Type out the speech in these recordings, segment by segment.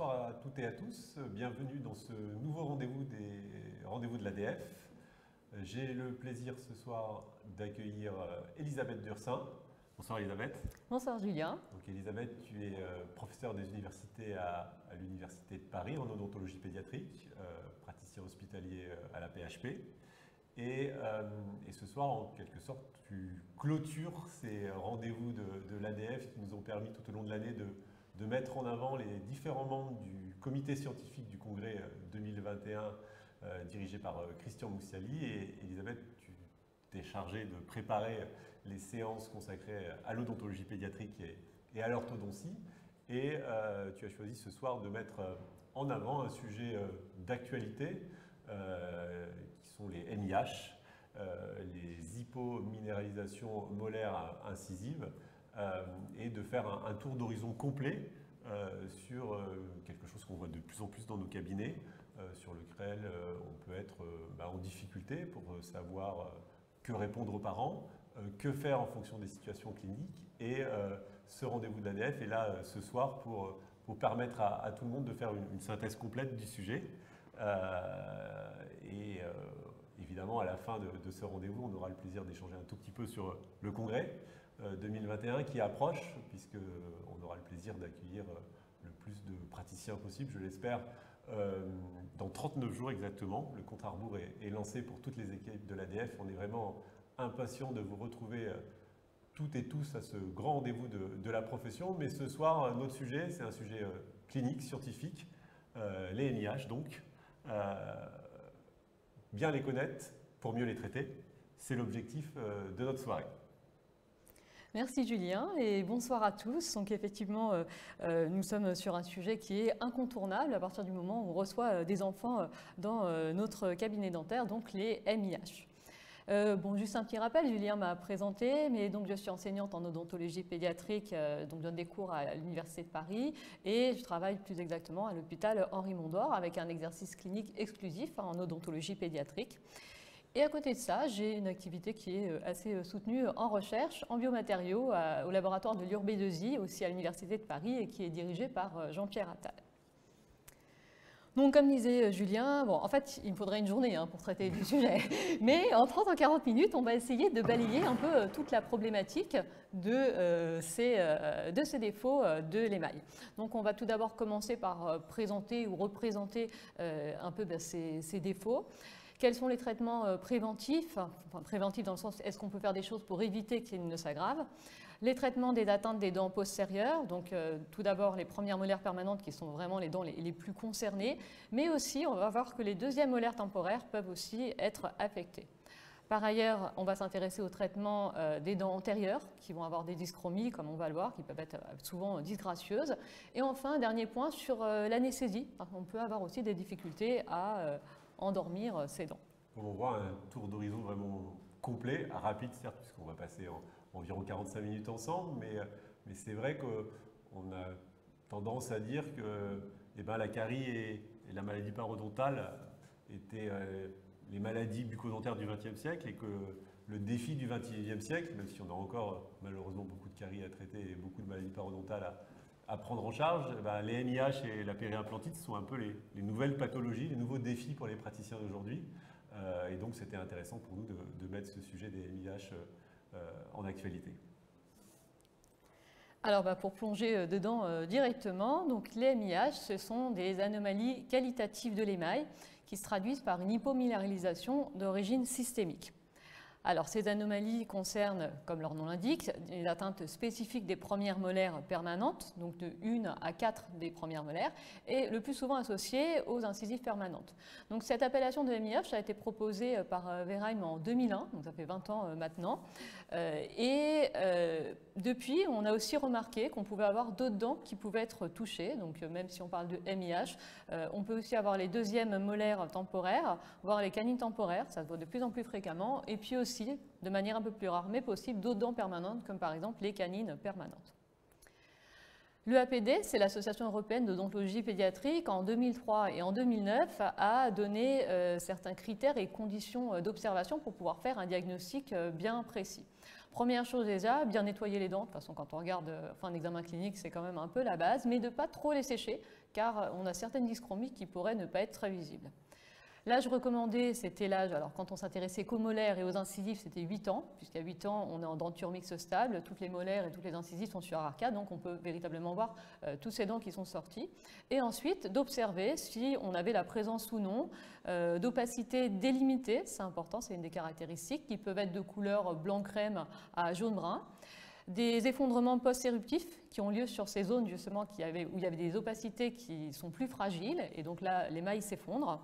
bonsoir à toutes et à tous. Bienvenue dans ce nouveau rendez-vous des rendez-vous de l'ADF. J'ai le plaisir ce soir d'accueillir Elisabeth Dursin. Bonsoir Elisabeth. Bonsoir Julien. Donc Elisabeth, tu es professeure des universités à l'Université de Paris en odontologie pédiatrique, praticien hospitalier à la PHP. Et ce soir, en quelque sorte, tu clôtures ces rendez-vous de l'ADF qui nous ont permis tout au long de l'année de mettre en avant les différents membres du comité scientifique du congrès 2021 dirigé par Christian Moussiali. Et Elisabeth, tu t'es chargée de préparer les séances consacrées à l'odontologie pédiatrique et à l'orthodontie. Et tu as choisi ce soir de mettre en avant un sujet d'actualité qui sont les MIH, les hypominéralisations molaires incisives, et de faire un tour d'horizon complet sur quelque chose qu'on voit de plus en plus dans nos cabinets, sur lequel on peut être en difficulté pour savoir que répondre aux parents, que faire en fonction des situations cliniques. Et ce rendez-vous de l'ADF est là ce soir pour permettre à tout le monde de faire une synthèse complète du sujet. Évidemment, à la fin de ce rendez-vous, on aura le plaisir d'échanger un tout petit peu sur le congrès 2021 qui approche, puisqu'on aura le plaisir d'accueillir le plus de praticiens possible, je l'espère, dans 39 jours exactement. Le compte à rebours est lancé pour toutes les équipes de l'ADF. On est vraiment impatients de vous retrouver toutes et tous à ce grand rendez-vous de la profession. Mais ce soir, notre sujet, c'est un sujet clinique, scientifique, les MIH donc. Bien les connaître pour mieux les traiter, c'est l'objectif de notre soirée. Merci Julien et bonsoir à tous. Donc effectivement, nous sommes sur un sujet qui est incontournable à partir du moment où on reçoit des enfants dans notre cabinet dentaire, donc les MIH. Juste un petit rappel, Julien m'a présenté, mais donc je suis enseignante en odontologie pédiatrique, donc je donne des cours à l'Université de Paris et je travaille plus exactement à l'hôpital Henri Mondor avec un exercice clinique exclusif en odontologie pédiatrique. Et à côté de ça, j'ai une activité qui est assez soutenue en recherche, en biomatériaux, au laboratoire de l'URB2I, aussi à l'Université de Paris, et qui est dirigé par Jean-Pierre Attal. Donc, comme disait Julien, en fait, il me faudrait une journée pour traiter du sujet. Mais en 30 à 40 minutes, on va essayer de balayer un peu toute la problématique de ces défauts de l'émail. Donc, on va tout d'abord commencer par présenter ou représenter un peu ces défauts. Quels sont les traitements préventifs, enfin préventifs dans le sens est-ce qu'on peut faire des choses pour éviter qu'ils ne s'aggravent. Les traitements des atteintes des dents postérieures, donc tout d'abord les premières molaires permanentes qui sont vraiment les dents les plus concernées, mais aussi on va voir que les deuxièmes molaires temporaires peuvent aussi être affectées. Par ailleurs, on va s'intéresser au traitement des dents antérieures qui vont avoir des dyschromies, comme on va le voir, qui peuvent être souvent disgracieuses. Et enfin, dernier point sur l'anesthésie. On peut avoir aussi des difficultés à endormir ses dents. Comme on voit, un tour d'horizon vraiment complet, rapide certes, puisqu'on va passer environ 45 minutes ensemble, mais c'est vrai qu'on a tendance à dire que la carie et la maladie parodontale étaient les maladies bucco-dentaires du XXe siècle et que le défi du XXIe siècle, même si on a encore malheureusement beaucoup de caries à traiter et beaucoup de maladies parodontales à prendre en charge, les MIH et la périimplantite sont un peu les nouvelles pathologies, les nouveaux défis pour les praticiens d'aujourd'hui. Et donc c'était intéressant pour nous de mettre ce sujet des MIH en actualité. Alors pour plonger dedans directement, donc les MIH, ce sont des anomalies qualitatives de l'émail qui se traduisent par une hypominéralisation d'origine systémique. Alors, ces anomalies concernent, comme leur nom l'indique, les atteintes spécifiques des premières molaires permanentes, donc de 1 à 4 des premières molaires, et le plus souvent associées aux incisives permanentes. Donc, cette appellation de MIH a été proposée par Verheim en 2001, donc ça fait 20 ans maintenant, depuis, on a aussi remarqué qu'on pouvait avoir d'autres dents qui pouvaient être touchées, donc même si on parle de MIH, on peut aussi avoir les deuxièmes molaires temporaires, voire les canines temporaires, ça se voit de plus en plus fréquemment, et puis aussi, de manière un peu plus rare mais possible, d'autres dents permanentes, comme par exemple les canines permanentes. L'EAPD, c'est l'Association européenne d'odontologie pédiatrique, en 2003 et en 2009, a donné certains critères et conditions d'observation pour pouvoir faire un diagnostic bien précis. Première chose déjà, bien nettoyer les dents. De toute façon, quand on regarde un examen clinique, c'est quand même un peu la base, mais de ne pas trop les sécher, car on a certaines dyschromies qui pourraient ne pas être très visibles. L'âge recommandé, c'était l'âge, alors quand on s'intéressait qu'aux molaires et aux incisives, c'était 8 ans, puisqu'à 8 ans, on est en denture mixte stable, toutes les molaires et toutes les incisives sont sur arcade, donc on peut véritablement voir tous ces dents qui sont sorties. Et ensuite, d'observer si on avait la présence ou non d'opacité délimitée, c'est important, c'est une des caractéristiques, qui peuvent être de couleur blanc-crème à jaune-brun. Des effondrements post-éruptifs qui ont lieu sur ces zones justement où il y avait des opacités qui sont plus fragiles, et donc là, l'émail s'effondre.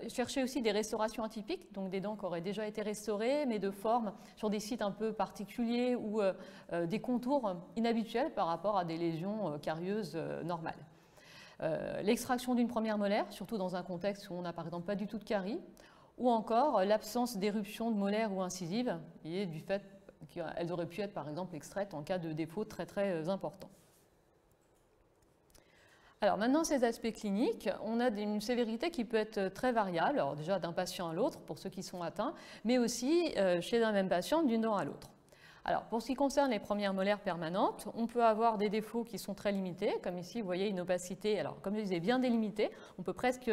Chercher aussi des restaurations atypiques, donc des dents qui auraient déjà été restaurées, mais de forme sur des sites un peu particuliers ou des contours inhabituels par rapport à des lésions carieuses normales. L'extraction d'une première molaire, surtout dans un contexte où on n'a par exemple pas du tout de carie, ou encore l'absence d'éruption de molaire ou incisive, et du fait qu'elles auraient pu être par exemple extraites en cas de défaut très très important. Alors maintenant, ces aspects cliniques, on a une sévérité qui peut être très variable, alors déjà d'un patient à l'autre pour ceux qui sont atteints, mais aussi chez un même patient d'une dent à l'autre. Alors pour ce qui concerne les premières molaires permanentes, on peut avoir des défauts qui sont très limités, comme ici vous voyez une opacité, alors comme je disais, bien délimitée, on peut presque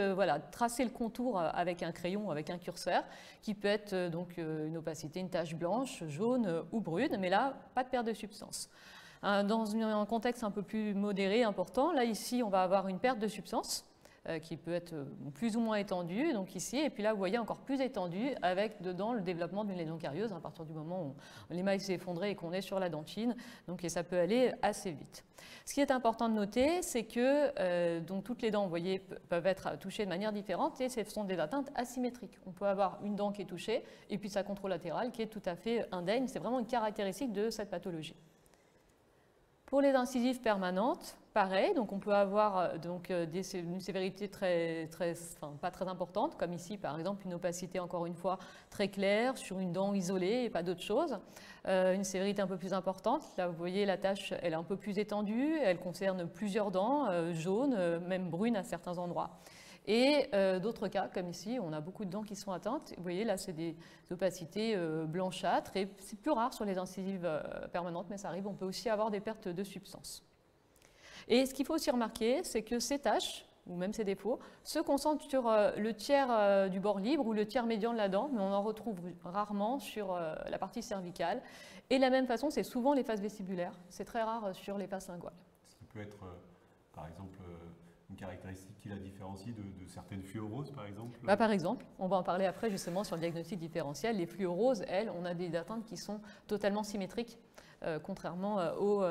tracer le contour avec un crayon ou avec un curseur, qui peut être donc une opacité, une tache blanche, jaune ou brune, mais là, pas de perte de substance. Dans un contexte un peu plus modéré, important, là ici on va avoir une perte de substance qui peut être plus ou moins étendue, donc ici, et puis là vous voyez encore plus étendue avec dedans le développement d'une lésion carieuse à partir du moment où l'émail s'est effondré et qu'on est sur la dentine, donc, et ça peut aller assez vite. Ce qui est important de noter, c'est que donc, toutes les dents, vous voyez, peuvent être touchées de manière différente et ce sont des atteintes asymétriques. On peut avoir une dent qui est touchée et puis sa controlatéral qui est tout à fait indemne, c'est vraiment une caractéristique de cette pathologie. Pour les incisives permanentes, pareil, donc on peut avoir une sévérité pas très importante, comme ici par exemple une opacité encore une fois très claire sur une dent isolée et pas d'autre chose. Une sévérité un peu plus importante, là vous voyez la tache elle est un peu plus étendue, elle concerne plusieurs dents, jaunes, même brunes à certains endroits. Et d'autres cas, comme ici, on a beaucoup de dents qui sont atteintes. Vous voyez, là, c'est des opacités blanchâtres. Et c'est plus rare sur les incisives permanentes, mais ça arrive. On peut aussi avoir des pertes de substance. Et ce qu'il faut aussi remarquer, c'est que ces taches, ou même ces défauts, se concentrent sur le tiers du bord libre ou le tiers médian de la dent, mais on en retrouve rarement sur la partie cervicale. Et de la même façon, c'est souvent les faces vestibulaires. C'est très rare sur les faces linguales. Ce qui peut être, par exemple, une caractéristique qui la différencie de certaines fluoroses, par exemple? Par exemple, on va en parler après justement sur le diagnostic différentiel. Les fluoroses, elles, on a des atteintes qui sont totalement symétriques, contrairement au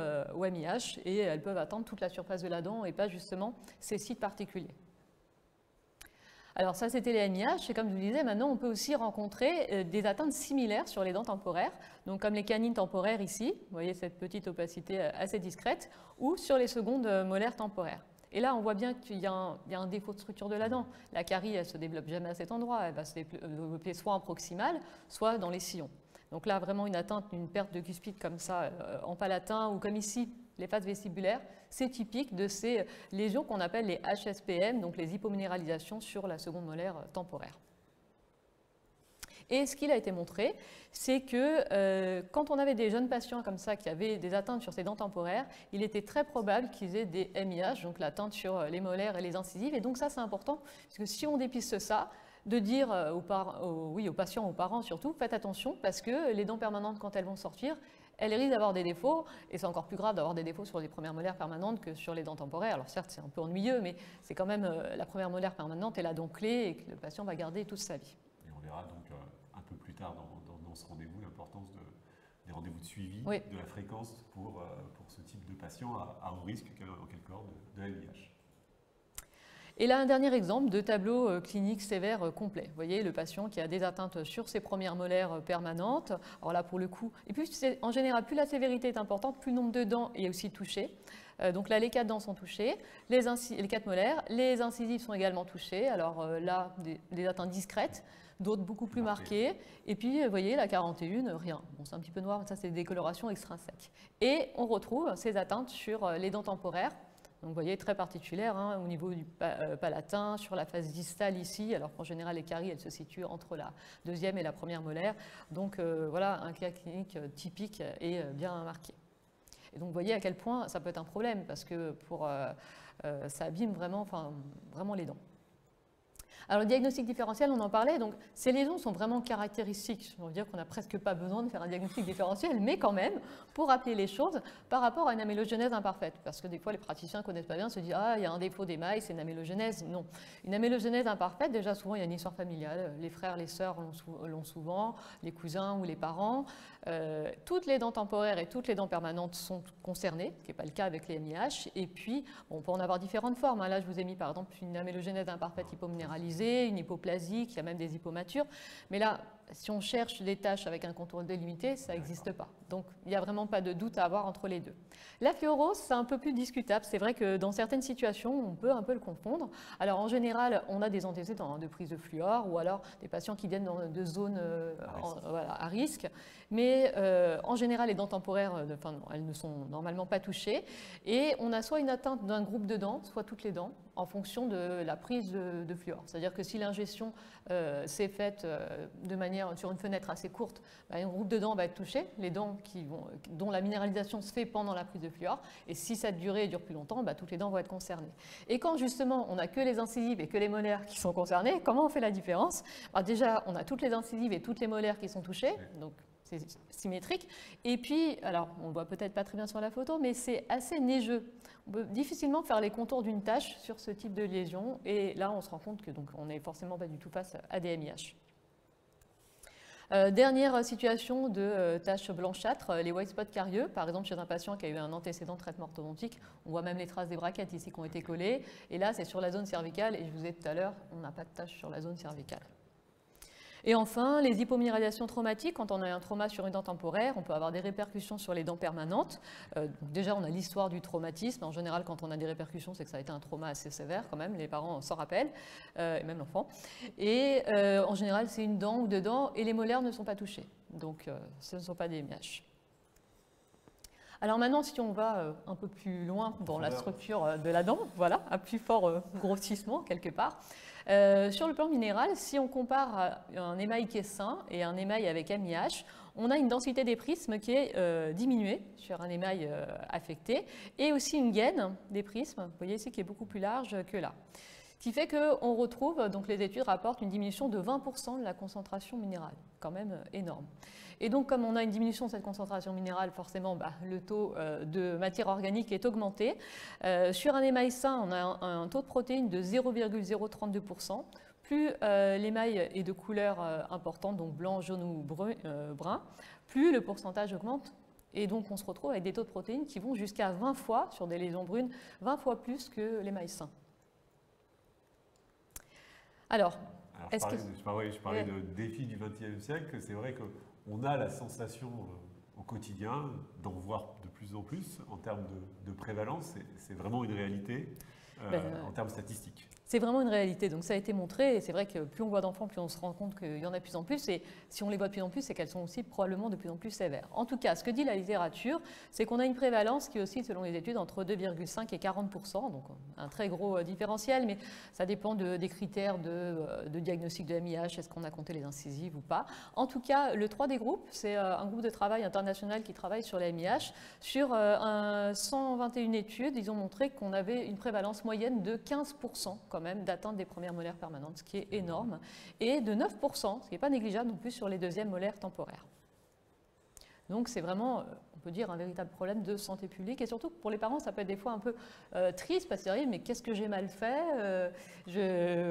MIH, et elles peuvent atteindre toute la surface de la dent et pas justement ces sites particuliers. Alors ça, c'était les MIH, et comme je vous le disais, maintenant on peut aussi rencontrer des atteintes similaires sur les dents temporaires, donc comme les canines temporaires ici, vous voyez cette petite opacité assez discrète, ou sur les secondes molaires temporaires. Et là, on voit bien qu'il y a un défaut de structure de la dent. La carie, elle ne se développe jamais à cet endroit. Elle va se développer soit en proximal, soit dans les sillons. Donc là, vraiment une atteinte, une perte de cuspide comme ça, en palatin, ou comme ici, les faces vestibulaires, c'est typique de ces lésions qu'on appelle les HSPM, donc les hypominéralisations sur la seconde molaire temporaire. Et ce qu'il a été montré, c'est que quand on avait des jeunes patients comme ça qui avaient des atteintes sur ces dents temporaires, il était très probable qu'ils aient des MIH, donc l'atteinte sur les molaires et les incisives. Et donc ça, c'est important, parce que si on dépiste ça, de dire aux patients, aux parents surtout, faites attention, parce que les dents permanentes, quand elles vont sortir, elles risquent d'avoir des défauts, et c'est encore plus grave d'avoir des défauts sur les premières molaires permanentes que sur les dents temporaires. Alors certes, c'est un peu ennuyeux, mais c'est quand même la première molaire permanente est la dent clé et que le patient va garder toute sa vie. Et on verra donc un peu plus tard dans ce rendez-vous l'importance des rendez-vous de suivi, oui, de la fréquence pour ce type de patient à haut risque, en quelque sorte, de MIH. Et là, un dernier exemple de tableau clinique sévère complet. Vous voyez, le patient qui a des atteintes sur ses premières molaires permanentes. Alors là, pour le coup, et puis en général, plus la sévérité est importante, plus le nombre de dents est aussi touché. Donc là, les 4 dents sont touchées, les 4 molaires, les incisives sont également touchées. Alors là, des atteintes discrètes, d'autres beaucoup plus marquées. Et puis, vous voyez, la 41, rien. Bon, c'est un petit peu noir, ça c'est des décolorations extrinsèques. Et on retrouve ces atteintes sur les dents temporaires. Donc, vous voyez, très particulière hein, au niveau du palatin, sur la face distale ici, alors qu'en général, les caries, elles se situent entre la deuxième et la première molaire. Donc, voilà, un cas clinique typique et bien marqué. Et donc, vous voyez à quel point ça peut être un problème, parce que pour ça abîme vraiment, vraiment les dents. Alors le diagnostic différentiel, on en parlait, donc ces lésions sont vraiment caractéristiques. On veut dire qu'on n'a presque pas besoin de faire un diagnostic différentiel, mais quand même, pour rappeler les choses par rapport à une amélogénèse imparfaite. Parce que des fois, les praticiens ne connaissent pas bien, se disent « Ah, il y a un défaut d'émail, c'est une amélogénèse ». Non. Une amélogénèse imparfaite, déjà souvent, il y a une histoire familiale. Les frères, les sœurs l'ont souvent, les cousins ou les parents. Toutes les dents temporaires et toutes les dents permanentes sont concernées, ce qui n'est pas le cas avec les MIH. Et puis, on peut en avoir différentes formes. Là, je vous ai mis par exemple une amélogénèse imparfaite hypominéralisée, une hypoplasique, il y a même des hypomatures. Mais là, si on cherche des taches avec un contour délimité, ça n'existe pas. Donc, il n'y a vraiment pas de doute à avoir entre les deux. La fluorose, c'est un peu plus discutable. C'est vrai que dans certaines situations, on peut un peu le confondre. Alors, en général, on a des antécédents de prise de fluor ou alors des patients qui viennent de zones à risque. Mais en général, les dents temporaires, elles ne sont normalement pas touchées. Et on a soit une atteinte d'un groupe de dents, soit toutes les dents, en fonction de la prise de fluor. C'est-à-dire que si l'ingestion s'est faite de manière sur une fenêtre assez courte, un groupe de dents va être touché, les dents dont la minéralisation se fait pendant la prise de fluor. Et si cette durée dure plus longtemps, toutes les dents vont être concernées. Et quand justement on n'a que les incisives et que les molaires qui sont concernés, comment on fait la différence? Déjà, on a toutes les incisives et toutes les molaires qui sont touchées. Donc, c'est symétrique. Et puis, alors, on ne voit peut-être pas très bien sur la photo, mais c'est assez neigeux. On peut difficilement faire les contours d'une tache sur ce type de lésion. Et là, on se rend compte que on n'est forcément pas du tout face à des MIH. Dernière situation de taches blanchâtres, les white spots carieux, par exemple chez un patient qui a eu un antécédent de traitement orthodontique, on voit même les traces des braquettes ici qui ont été collées, et là c'est sur la zone cervicale, et je vous ai dit tout à l'heure, on n'a pas de taches sur la zone cervicale. Et enfin, les hypominéralisations traumatiques, quand on a un trauma sur une dent temporaire, on peut avoir des répercussions sur les dents permanentes. Déjà, on a l'histoire du traumatisme. En général, quand on a des répercussions, c'est que ça a été un trauma assez sévère quand même. Les parents s'en rappellent, et même l'enfant. Et en général, c'est une dent ou deux dents, et les molaires ne sont pas touchés. Donc, ce ne sont pas des MIH. Alors maintenant, si on va un peu plus loin dans la structure de la dent, voilà, à plus fort grossissement quelque part. Sur le plan minéral, si on compare un émail qui est sain et un émail avec MIH, on a une densité des prismes qui est diminuée sur un émail affecté et aussi une gaine des prismes, vous voyez ici, qui est beaucoup plus large que là. Ce qui fait qu'on retrouve, donc les études rapportent une diminution de 20% de la concentration minérale, quand même énorme. Et donc, comme on a une diminution de cette concentration minérale, forcément, le taux de matière organique est augmenté. Sur un émail sain, on a un taux de protéines de 0,032%. Plus l'émail est de couleur importante, donc blanc, jaune ou brun, plus le pourcentage augmente. Et donc, on se retrouve avec des taux de protéines qui vont jusqu'à 20 fois, sur des lésions brunes, 20 fois plus que l'émail sain. Alors je parlais de défi du XXe siècle. C'est vrai qu'on a la sensation au quotidien d'en voir de plus en plus en termes de prévalence. C'est vraiment une réalité en termes statistiques. C'est vraiment une réalité, donc ça a été montré, et c'est vrai que plus on voit d'enfants, plus on se rend compte qu'il y en a de plus en plus, et si on les voit de plus en plus, c'est qu'elles sont aussi probablement de plus en plus sévères. En tout cas, ce que dit la littérature, c'est qu'on a une prévalence qui oscille, selon les études, entre 2,5 et 40%, donc un très gros différentiel, mais ça dépend des critères de diagnostic de MIH, est-ce qu'on a compté les incisives ou pas. En tout cas, le 3D Group, c'est un groupe de travail international qui travaille sur les MIH. Sur 121 études, ils ont montré qu'on avait une prévalence moyenne de 15%, quand même, d'atteinte des premières molaires permanentes, ce qui est énorme, et de 9%, ce qui n'est pas négligeable non plus sur les deuxièmes molaires temporaires. Donc c'est vraiment, on peut dire, un véritable problème de santé publique, et surtout pour les parents, ça peut être des fois un peu triste, parce que mais qu'est-ce que j'ai mal fait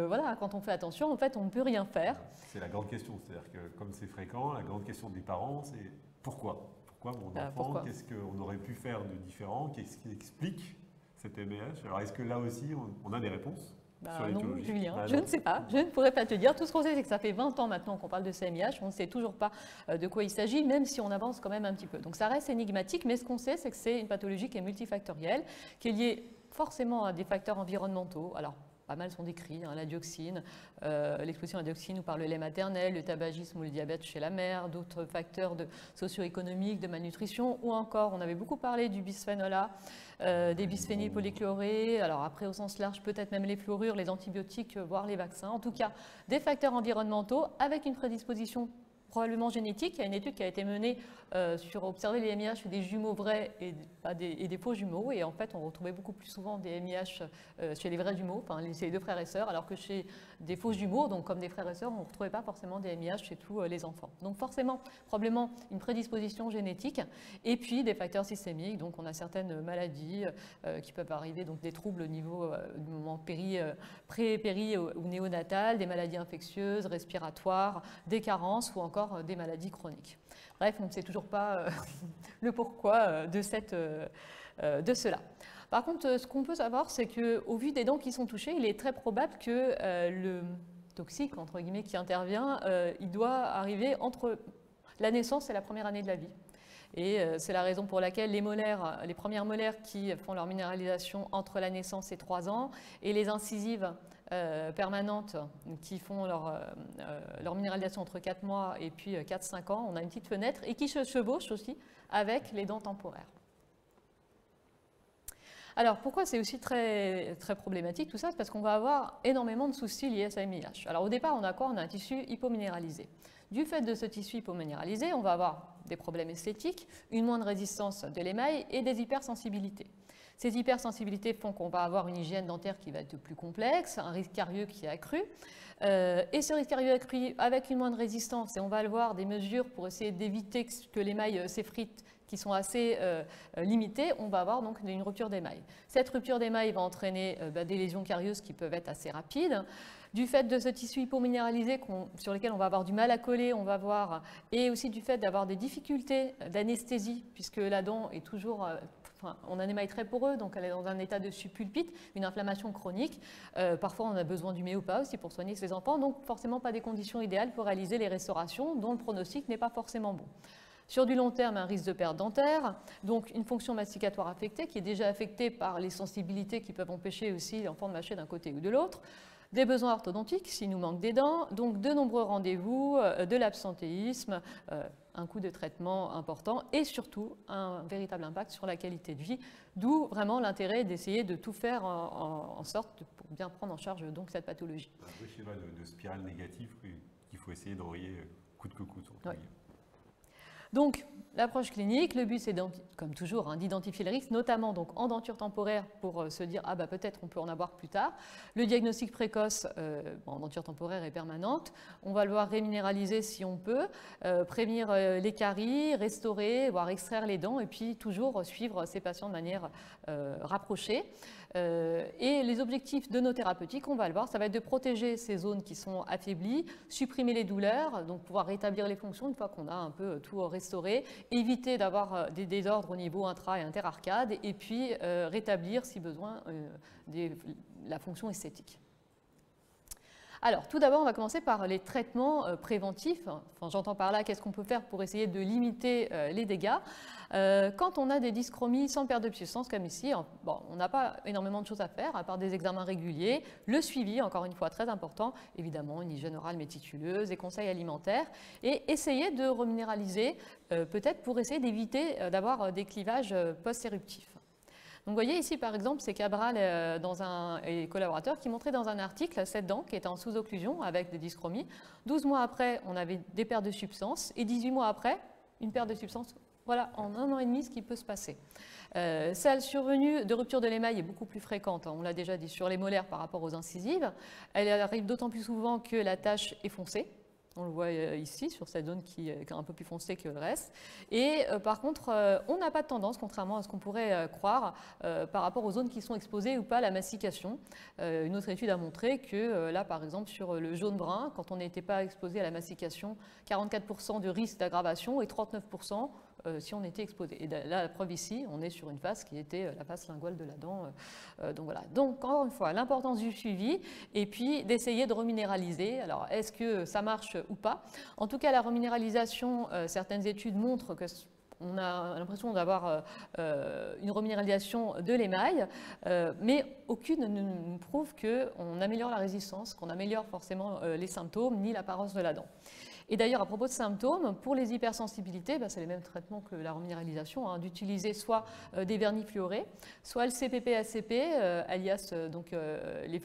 voilà, quand on fait attention, en fait, on ne peut rien faire. C'est la grande question, c'est-à-dire que comme c'est fréquent, la grande question des parents, c'est pourquoi? Pourquoi mon enfant? Qu'est-ce qu'on aurait pu faire de différent? Qu'est-ce qui explique cet MIH? Alors est-ce que là aussi, on a des réponses? Non, Julien, je ne sais pas, je ne pourrais pas te dire. Tout ce qu'on sait, c'est que ça fait 20 ans maintenant qu'on parle de CMIH, on ne sait toujours pas de quoi il s'agit, même si on avance quand même un petit peu. Donc ça reste énigmatique, mais ce qu'on sait, c'est que c'est une pathologie qui est multifactorielle, qui est liée forcément à des facteurs environnementaux. Alors, pas mal sont décrits, la dioxine, l'exposition à la dioxine ou par le lait maternel, le tabagisme ou le diabète chez la mère, d'autres facteurs socio-économiques, de malnutrition, ou encore, on avait beaucoup parlé du bisphénol A, des bisphényles polychlorés, alors après au sens large, peut-être même les fluorures, les antibiotiques, voire les vaccins. En tout cas, des facteurs environnementaux avec une prédisposition probablement génétique. Il y a une étude qui a été menée sur observer les MIH chez des jumeaux vrais et et des faux jumeaux. Et en fait, on retrouvait beaucoup plus souvent des MIH chez les vrais jumeaux, enfin chez les deux frères et sœurs, alors que chez des faux jumeaux, donc comme des frères et sœurs, on ne retrouvait pas forcément des MIH chez tous les enfants. Donc forcément, probablement une prédisposition génétique et puis des facteurs systémiques. Donc on a certaines maladies qui peuvent arriver, donc des troubles au niveau du moment pré-péri ou néonatal, des maladies infectieuses, respiratoires, des carences ou encore des maladies chroniques. Bref, on ne sait toujours pas le pourquoi de cela. Par contre, ce qu'on peut savoir, c'est qu'au vu des dents qui sont touchées, il est très probable que le toxique, entre guillemets, qui intervient, il doit arriver entre la naissance et la première année de la vie. Et c'est la raison pour laquelle les premières molaires qui font leur minéralisation entre la naissance et 3 ans, et les incisives permanentes qui font leur minéralisation entre 4 mois et puis 4-5 ans, on a une petite fenêtre et qui se chevauchent aussi avec les dents temporaires. Alors, pourquoi c'est aussi très, très problématique tout ça? C'est parce qu'on va avoir énormément de soucis liés à sa MIH. Alors, au départ, on a quoi? On a un tissu hypominéralisé. Du fait de ce tissu hypominéralisé, on va avoir des problèmes esthétiques, une moindre résistance de l'émail et des hypersensibilités. Ces hypersensibilités font qu'on va avoir une hygiène dentaire qui va être plus complexe, un risque carieux qui est accru. Et ce risque carieux accru avec une moindre résistance, et on va le voir, des mesures pour essayer d'éviter que l'émail s'effrite, qui sont assez limitées, on va avoir donc une rupture d'émail. Cette rupture d'émail va entraîner des lésions carieuses qui peuvent être assez rapides. Du fait de ce tissu hypominéralisé sur lequel on va avoir du mal à coller, on va voir, et aussi du fait d'avoir des difficultés d'anesthésie, puisque la dent est toujours, on a un émail très poreux, donc elle est dans un état de subpulpite, une inflammation chronique. Parfois, on a besoin du méopa aussi pour soigner ces enfants, donc forcément pas des conditions idéales pour réaliser les restaurations, dont le pronostic n'est pas forcément bon. Sur du long terme, un risque de perte dentaire, donc une fonction masticatoire affectée qui est déjà affectée par les sensibilités qui peuvent empêcher aussi l'enfant de mâcher d'un côté ou de l'autre, des besoins orthodontiques s'il nous manque des dents, donc de nombreux rendez-vous, de l'absentéisme, un coût de traitement important et surtout un véritable impact sur la qualité de vie, d'où vraiment l'intérêt d'essayer de tout faire en sorte pour bien prendre en charge donc cette pathologie. Un peu schéma de spirale négative qu'il faut essayer d'enrayer coûte que coûte. Oui. Donc, l'approche clinique, le but c'est, comme toujours, d'identifier le risque, notamment donc, en denture temporaire pour se dire ah bah peut-être on peut en avoir plus tard. Le diagnostic précoce en denture temporaire et permanente, on va le voir réminéraliser si on peut, prévenir les caries, restaurer, voire extraire les dents et puis toujours suivre ces patients de manière rapprochée. Et les objectifs de nos thérapeutiques, on va le voir, ça va être de protéger ces zones qui sont affaiblies, supprimer les douleurs, donc pouvoir rétablir les fonctions une fois qu'on a un peu tout restauré, éviter d'avoir des désordres au niveau intra- et interarcade, et puis rétablir, si besoin, la fonction esthétique. Alors, tout d'abord, on va commencer par les traitements préventifs. Enfin, j'entends par là, qu'est-ce qu'on peut faire pour essayer de limiter les dégâts. Quand on a des dyschromies sans perte de substance, comme ici, bon, on n'a pas énormément de choses à faire, à part des examens réguliers, le suivi, encore une fois, très important, évidemment, une hygiène orale méticuleuse, des conseils alimentaires, et essayer de reminéraliser, peut-être pour essayer d'éviter d'avoir des clivages post-éruptifs. Donc vous voyez ici par exemple c'est Cabral et collaborateurs qui montraient dans un article cette dent qui était en sous-occlusion avec des dyschromies. 12 mois après on avait des pertes de substance et 18 mois après une perte de substance. Voilà en 1 an et demi ce qui peut se passer. Celle survenue de rupture de l'émail est beaucoup plus fréquente, on l'a déjà dit sur les molaires par rapport aux incisives. Elle arrive d'autant plus souvent que la tache est foncée. On le voit ici, sur cette zone qui est un peu plus foncée que le reste. Et par contre, on n'a pas de tendance, contrairement à ce qu'on pourrait croire, par rapport aux zones qui sont exposées ou pas à la mastication. Une autre étude a montré que là, par exemple, sur le jaune-brun, quand on n'était pas exposé à la mastication, 44% de risque d'aggravation et 39% si on était exposé. Et là, la preuve ici, on est sur une face qui était la face linguale de la dent. Donc voilà. Donc, encore une fois, l'importance du suivi et puis d'essayer de reminéraliser. Alors, est-ce que ça marche ou pas? En tout cas, la reminéralisation, certaines études montrent que on a l'impression d'avoir une reminéralisation de l'émail, mais aucune ne nous prouve qu'on améliore la résistance, qu'on améliore forcément les symptômes ni l'apparence de la dent. Et d'ailleurs, à propos de symptômes, pour les hypersensibilités, c'est les mêmes traitements que la reminéralisation, d'utiliser soit des vernis fluorés, soit le CPP-ACP, alias les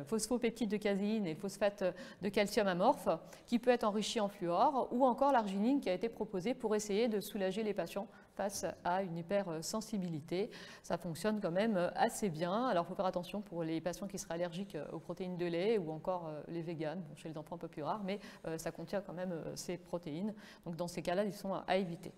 phosphopeptides de caséine et phosphate de calcium amorphe, qui peut être enrichi en fluor, ou encore l'arginine qui a été proposée pour essayer de soulager les patients face à une hypersensibilité. Ça fonctionne quand même assez bien. Alors il faut faire attention pour les patients qui seraient allergiques aux protéines de lait ou encore les véganes, bon, chez les enfants un peu plus rares, mais ça contient quand même ces protéines. Donc dans ces cas-là, ils sont à éviter.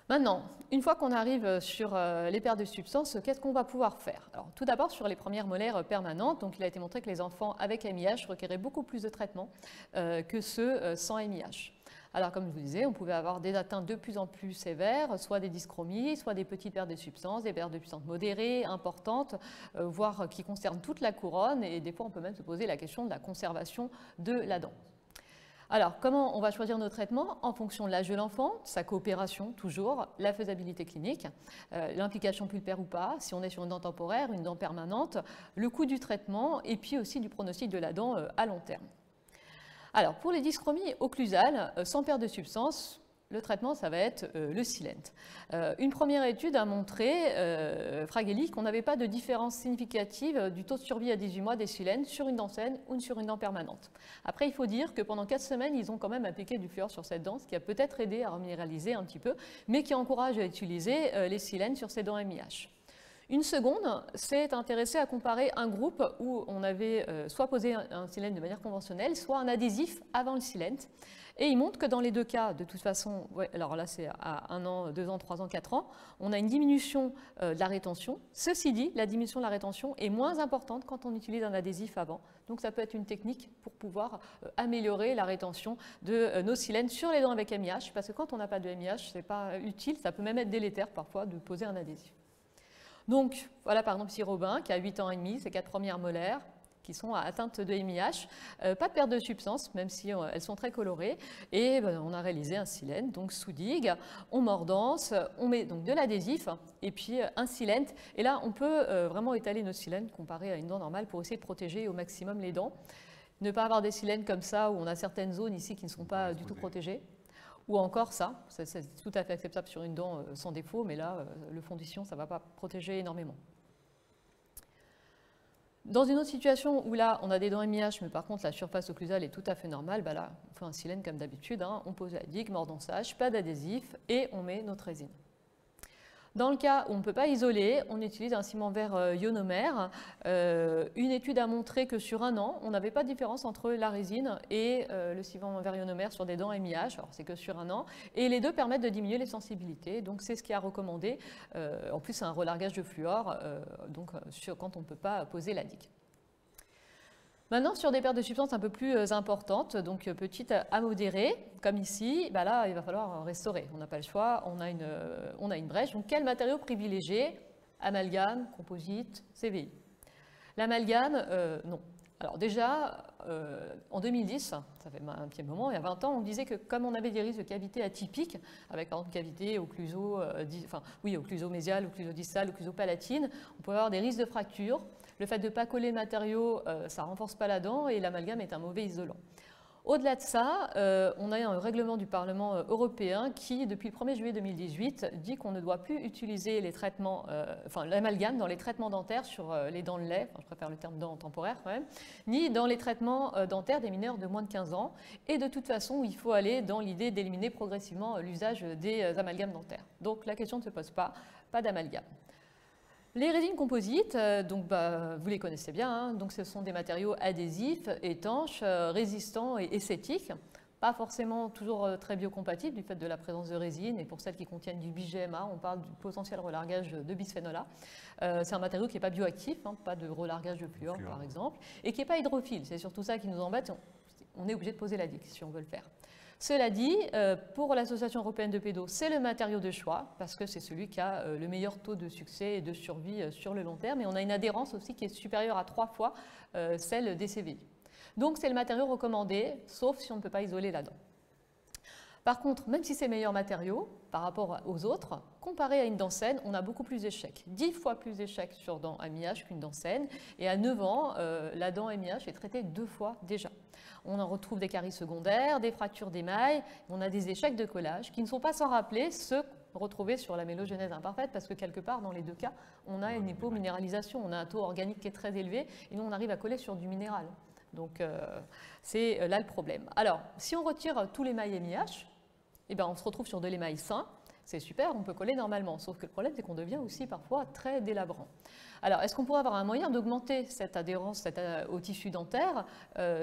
Maintenant, une fois qu'on arrive sur les pertes de substances, qu'est-ce qu'on va pouvoir faire? Alors, tout d'abord, sur les premières molaires permanentes, donc il a été montré que les enfants avec MIH requéraient beaucoup plus de traitement que ceux sans MIH. Alors, comme je vous disais, on pouvait avoir des atteintes de plus en plus sévères, soit des dyschromies, soit des petites pertes de substances, des pertes de substances modérées, importantes, voire qui concernent toute la couronne, et des fois, on peut même se poser la question de la conservation de la dent. Alors, comment on va choisir nos traitements? En fonction de l'âge de l'enfant, sa coopération toujours, la faisabilité clinique, l'implication pulpaire ou pas, si on est sur une dent temporaire, une dent permanente, le coût du traitement et puis aussi du pronostic de la dent à long terme. Alors, pour les dyschromies occlusales, sans perte de substance, le traitement, ça va être le Silent. Une première étude a montré, Fraghelli, qu'on n'avait pas de différence significative du taux de survie à 18 mois des Silent sur une dent saine ou sur une dent permanente. Après, il faut dire que pendant 4 semaines, ils ont quand même appliqué du fluor sur cette dent, ce qui a peut-être aidé à reminéraliser un petit peu, mais qui encourage à utiliser les Silent sur ces dents MIH. Une seconde s'est intéressée à comparer un groupe où on avait soit posé un Silent de manière conventionnelle, soit un adhésif avant le Silent. Et il montre que dans les deux cas, de toute façon, ouais, alors là c'est à 1 an, 2 ans, 3 ans, 4 ans, on a une diminution de la rétention. Ceci dit, la diminution de la rétention est moins importante quand on utilise un adhésif avant. Donc ça peut être une technique pour pouvoir améliorer la rétention de nos silènes sur les dents avec MIH, parce que quand on n'a pas de MIH, ce n'est pas utile, ça peut même être délétère parfois de poser un adhésif. Donc voilà par exemple Robin qui a 8 ans et demi, ses 4 premières molaires, qui sont atteintes de MIH, pas de perte de substance, même si elles sont très colorées, et on a réalisé un silène, donc sous digue, on mordance, on met donc de l'adhésif, et puis un silène, et là on peut vraiment étaler nos silènes comparé à une dent normale pour essayer de protéger au maximum les dents. Ne pas avoir des silènes comme ça, où on a certaines zones ici qui ne sont pas du tout protégées, ou encore ça, c'est tout à fait acceptable sur une dent sans défaut, mais là, le fondition, ça ne va pas protéger énormément. Dans une autre situation où là, on a des dents MIH, mais par contre la surface occlusale est tout à fait normale, bah là, on fait un silène comme d'habitude, hein, on pose la digue, mordançage, pas d'adhésif, et on met notre résine. Dans le cas où on ne peut pas isoler, on utilise un ciment vert ionomère. Une étude a montré que sur 1 an, on n'avait pas de différence entre la résine et le ciment vert ionomère sur des dents MIH, alors c'est que sur 1 an, et les deux permettent de diminuer les sensibilités, donc c'est ce qui est recommandé. En plus, c'est un relargage de fluor, donc quand on ne peut pas poser la digue. Maintenant, sur des pertes de substances un peu plus importantes, donc petites à modérées, comme ici, bah là, il va falloir restaurer. On n'a pas le choix, on a une brèche. Donc, quel matériau privilégié? Amalgame, composite, CVI. L'amalgame, non. Alors déjà, en 2010, ça fait un petit moment, il y a 20 ans, on disait que comme on avait des risques de cavité atypiques, avec par exemple cavité occluso-mésiale, occluso-distale, occluso-palatine, on peut avoir des risques de fracture. Le fait de ne pas coller le matériau, ça ne renforce pas la dent et l'amalgame est un mauvais isolant. Au-delà de ça, on a un règlement du Parlement européen qui, depuis le 1er juillet 2018, dit qu'on ne doit plus utiliser les traitements, l'amalgame dans les traitements dentaires sur les dents de lait, je préfère le terme dents temporaire quand même, ni dans les traitements dentaires des mineurs de moins de 15 ans. Et de toute façon, il faut aller dans l'idée d'éliminer progressivement l'usage des amalgames dentaires. Donc la question ne se pose pas d'amalgame. Les résines composites, vous les connaissez bien, hein, donc ce sont des matériaux adhésifs, étanches, résistants et esthétiques, pas forcément toujours très biocompatibles du fait de la présence de résine, et pour celles qui contiennent du BGMA, on parle du potentiel relargage de bisphénol A. C'est un matériau qui n'est pas bioactif, hein, pas de relargage de fluor par exemple, et qui n'est pas hydrophile, c'est surtout ça qui nous embête, on est obligé de poser la digue si on veut le faire. Cela dit, pour l'Association européenne de pédos, c'est le matériau de choix parce que c'est celui qui a le meilleur taux de succès et de survie sur le long terme. Et on a une adhérence aussi qui est supérieure à 3 fois celle des CVI. Donc c'est le matériau recommandé, sauf si on ne peut pas isoler la dent. Par contre, même si c'est meilleur matériau par rapport aux autres, comparé à une dent saine, on a beaucoup plus d'échecs. 10 fois plus d'échecs sur dent MIH qu'une dent saine. Et à 9 ans, la dent MIH est traitée 2 fois déjà. On en retrouve des caries secondaires, des fractures d'émail, on a des échecs de collage qui ne sont pas sans rappeler ceux retrouvés sur la mélogénèse imparfaite parce que quelque part, dans les deux cas, on a une hypominéralisation, on a un taux organique qui est très élevé et nous, on arrive à coller sur du minéral. Donc, c'est là le problème. Alors, si on retire tous l'émail MIH, eh bien, on se retrouve sur de l'émail sain. c'est super, on peut coller normalement. Sauf que le problème, c'est qu'on devient aussi parfois très délabrant. Alors, est-ce qu'on pourrait avoir un moyen d'augmenter cette adhérence au tissu dentaire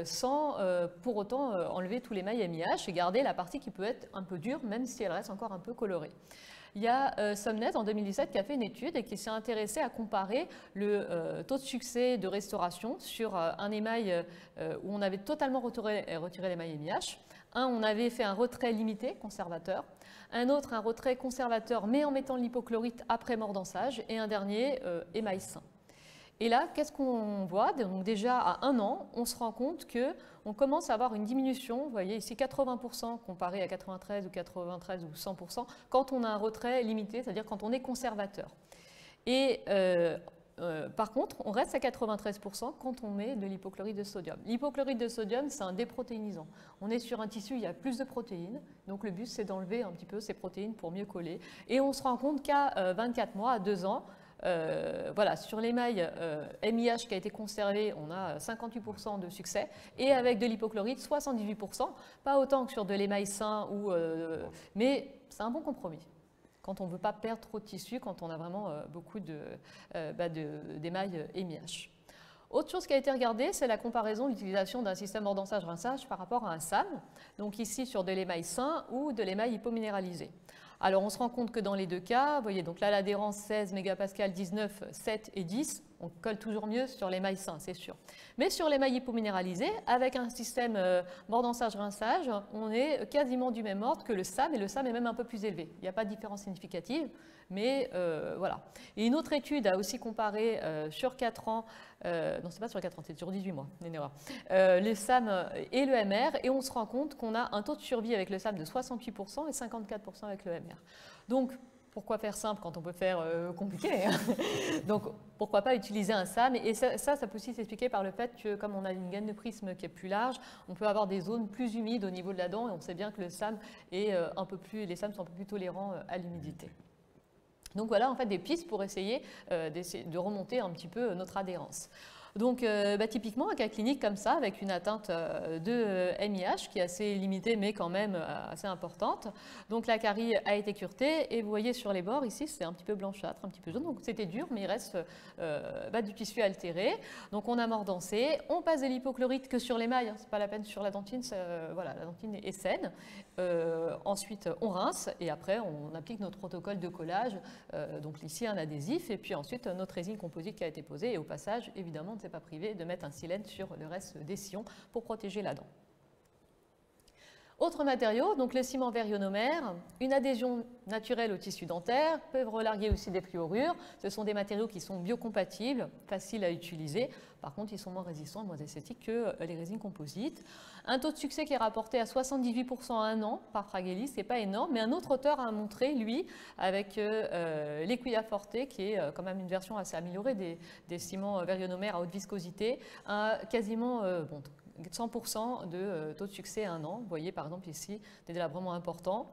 sans pour autant enlever tous les mailles MIH et garder la partie qui peut être un peu dure, même si elle reste encore un peu colorée? Il y a Somnet en 2017 qui a fait une étude et qui s'est intéressé à comparer le taux de succès de restauration sur un émail où on avait totalement retiré les mailles MIH. Un, on avait fait un retrait limité, conservateur. Un autre, un retrait conservateur, mais en mettant de l'hypochlorite après mordançage. Et un dernier, émail sain. Et là, qu'est-ce qu'on voit? Donc déjà, à 1 an, on se rend compte qu'on commence à avoir une diminution. Vous voyez ici, 80% comparé à 93 ou 93 ou 100% quand on a un retrait limité, c'est-à-dire quand on est conservateur. Et par contre, on reste à 93% quand on met de l'hypochlorite de sodium. L'hypochlorite de sodium, c'est un déprotéinisant. On est sur un tissu, il y a plus de protéines, donc le but, c'est d'enlever un petit peu ces protéines pour mieux coller. Et on se rend compte qu'à 24 mois, à 2 ans, voilà, sur l'émail MIH qui a été conservé, on a 58% de succès, et avec de l'hypochlorite, 78%, pas autant que sur de l'émail sain, mais c'est un bon compromis. Quand on ne veut pas perdre trop de tissu, quand on a vraiment beaucoup d'émail MIH. Autre chose qui a été regardée, c'est la comparaison de l'utilisation d'un système mordançage-rinçage par rapport à un SAM, donc ici sur de l'émail sain ou de l'émail hypominéralisé. Alors on se rend compte que dans les deux cas, vous voyez, donc là l'adhérence 16 mégapascal, 19, 7 et 10, on colle toujours mieux sur l'émail sain, c'est sûr. Mais sur l'émail hypominéralisé, avec un système mordançage-rinçage, on est quasiment du même ordre que le SAM, et le SAM est même un peu plus élevé. Il n'y a pas de différence significative, mais voilà. Et une autre étude a aussi comparé sur 4 ans, non c'est pas sur 4 ans, c'est sur 18 mois, une erreur, le SAM et le MR, et on se rend compte qu'on a un taux de survie avec le SAM de 68% et 54% avec le MR. Donc, pourquoi faire simple quand on peut faire compliqué, hein? Donc, pourquoi pas utiliser un SAM? Et ça peut aussi s'expliquer par le fait que, comme on a une gaine de prisme qui est plus large, on peut avoir des zones plus humides au niveau de la dent, et on sait bien que le SAM est les SAM sont un peu plus tolérants à l'humidité. Donc voilà, en fait, des pistes pour essayer de remonter un petit peu notre adhérence. Donc, typiquement, un cas clinique comme ça, avec une atteinte de MIH qui est assez limitée, mais quand même assez importante. Donc, la carie a été curetée et vous voyez sur les bords, ici, c'est un petit peu blanchâtre, un petit peu jaune. Donc, c'était dur, mais il reste du tissu altéré. Donc, on a mordancé. On passe de l'hypochlorite que sur l'émail. Hein, c'est pas la peine sur la dentine. Voilà, la dentine est saine. Ensuite, on rince et après, on applique notre protocole de collage. Donc, ici, un adhésif et puis ensuite, notre résine composite qui a été posée. Et au passage, évidemment, on ne s'est pas privé de mettre un silène sur le reste des sillons pour protéger la dent. Autre matériau, donc le ciment vert ionomère, une adhésion naturelle au tissu dentaire, peuvent relarguer aussi des fluorures. Ce sont des matériaux qui sont biocompatibles, faciles à utiliser. Par contre, ils sont moins résistants et moins esthétiques que les résines composites. Un taux de succès qui est rapporté à 78% à 1 an par Fragelli, ce n'est pas énorme, mais un autre auteur a montré, lui, avec l'Equia Forte, qui est quand même une version assez améliorée des ciments vert ionomère à haute viscosité, quasiment 100% de taux de succès à 1 an. Vous voyez par exemple ici des délabrements importants.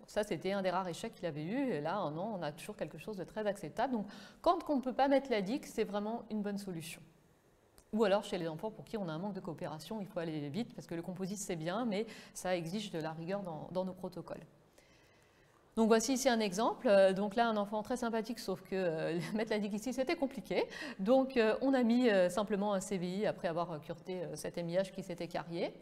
Ça, c'était un des rares échecs qu'il avait eu. Et là, 1 an, on a toujours quelque chose de très acceptable. Donc, quand on ne peut pas mettre la DIC, c'est vraiment une bonne solution. Ou alors, chez les enfants pour qui on a un manque de coopération, il faut aller vite parce que le composite, c'est bien, mais ça exige de la rigueur dans nos protocoles. Donc voici ici un exemple. Donc là, un enfant très sympathique, sauf que mettre la DIC ici, c'était compliqué. Donc on a mis simplement un CVI après avoir cureté cet MIH qui s'était carié.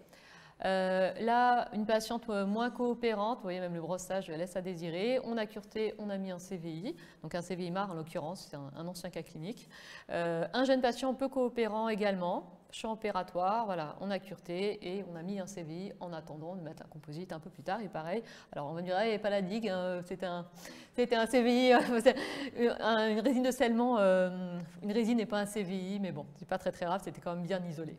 Là, une patiente moins coopérante, vous voyez même le brossage laisse à désirer. On a cureté, on a mis un CVI, donc un CVI MAR en l'occurrence, c'est un ancien cas clinique. Un jeune patient peu coopérant également, champ opératoire, voilà, on a cureté et on a mis un CVI en attendant de mettre un composite un peu plus tard. Et pareil, alors on me dirait, pas la digue, hein, c'était un CVI, une résine de scellement, une résine n'est pas un CVI, mais bon, c'est pas très grave, c'était quand même bien isolé.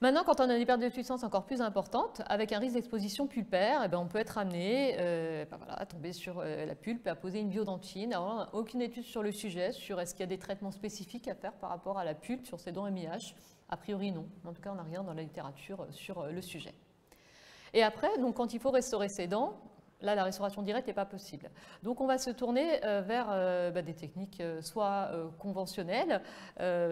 Maintenant, quand on a des pertes de puissance encore plus importantes, avec un risque d'exposition pulpaire, on peut être amené à tomber sur la pulpe et à poser une biodentine. Alors, on n'a aucune étude sur le sujet, sur est-ce qu'il y a des traitements spécifiques à faire par rapport à la pulpe sur ces dents MIH. A priori, non. En tout cas, on n'a rien dans la littérature sur le sujet. Et après, donc, quand il faut restaurer ses dents, Là, la restauration directe n'est pas possible. Donc, on va se tourner vers des techniques soit conventionnelles,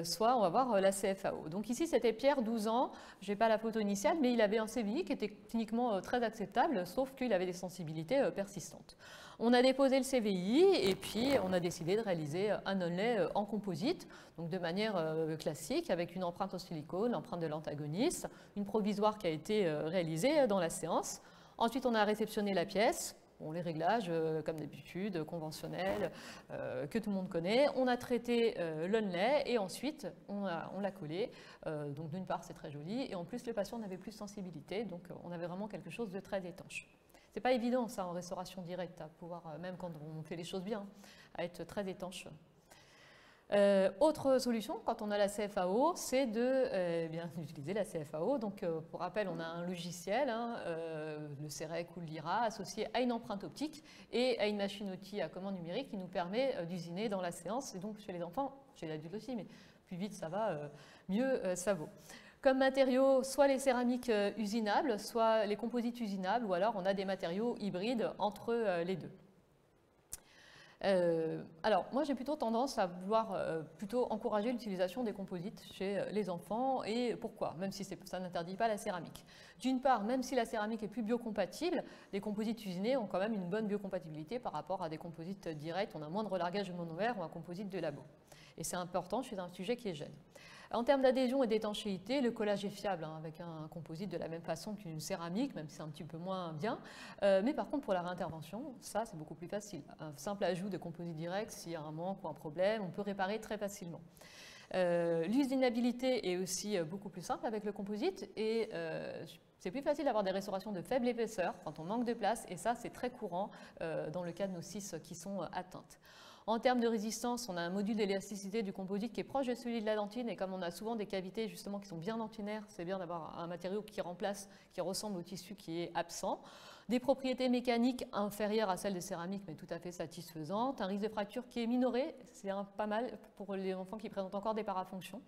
soit on va voir la CFAO. Donc ici, c'était Pierre, 12 ans. Je n'ai pas la photo initiale, mais il avait un CVI qui était cliniquement très acceptable, sauf qu'il avait des sensibilités persistantes. On a déposé le CVI et puis on a décidé de réaliser un onlay en composite, donc de manière classique, avec une empreinte en silicone, l'empreinte de l'antagoniste, une provisoire qui a été réalisée dans la séance. Ensuite, on a réceptionné la pièce, les réglages, comme d'habitude, conventionnels, que tout le monde connaît. On a traité l'onlay et ensuite, on l'a collé. Donc, d'une part, c'est très joli. Et en plus, le patient n'avait plus de sensibilité. Donc, on avait vraiment quelque chose de très étanche. Ce n'est pas évident, ça, en restauration directe, à pouvoir, même quand on fait les choses bien, à être très étanche. Autre solution, quand on a la CFAO, c'est d'utiliser la CFAO. Donc, pour rappel, on a un logiciel, le CEREC ou le LIRA, associé à une empreinte optique et à une machine-outil à commande numérique qui nous permet d'usiner dans la séance. Et donc, chez les enfants, chez les adultes aussi, mais plus vite ça va, mieux ça vaut. Comme matériaux, soit les céramiques usinables, soit les composites usinables, ou alors on a des matériaux hybrides entre les deux. Alors, moi, j'ai plutôt tendance à vouloir plutôt encourager l'utilisation des composites chez les enfants. Et pourquoi? Même si ça n'interdit pas la céramique. D'une part, même si la céramique est plus biocompatible, les composites usinés ont quand même une bonne biocompatibilité par rapport à des composites directs. On a moins de relargage de monomère ou un composite de labo. Et c'est important chez un sujet qui est jeune. En termes d'adhésion et d'étanchéité, le collage est fiable avec un composite de la même façon qu'une céramique, même si c'est un petit peu moins bien. Mais par contre, pour la réintervention, ça, c'est beaucoup plus facile. Un simple ajout de composite direct, s'il y a un manque ou un problème, on peut réparer très facilement. L'usinabilité est aussi beaucoup plus simple avec le composite et c'est plus facile d'avoir des restaurations de faible épaisseur quand on manque de place et ça, c'est très courant dans le cas de nos cis qui sont atteintes. En termes de résistance, on a un module d'élasticité du composite qui est proche de celui de la dentine et comme on a souvent des cavités justement qui sont bien dentinaires, c'est bien d'avoir un matériau qui remplace, qui ressemble au tissu qui est absent. Des propriétés mécaniques inférieures à celles de céramique mais tout à fait satisfaisantes. Un risque de fracture qui est minoré, c'est pas mal pour les enfants qui présentent encore des parafonctions.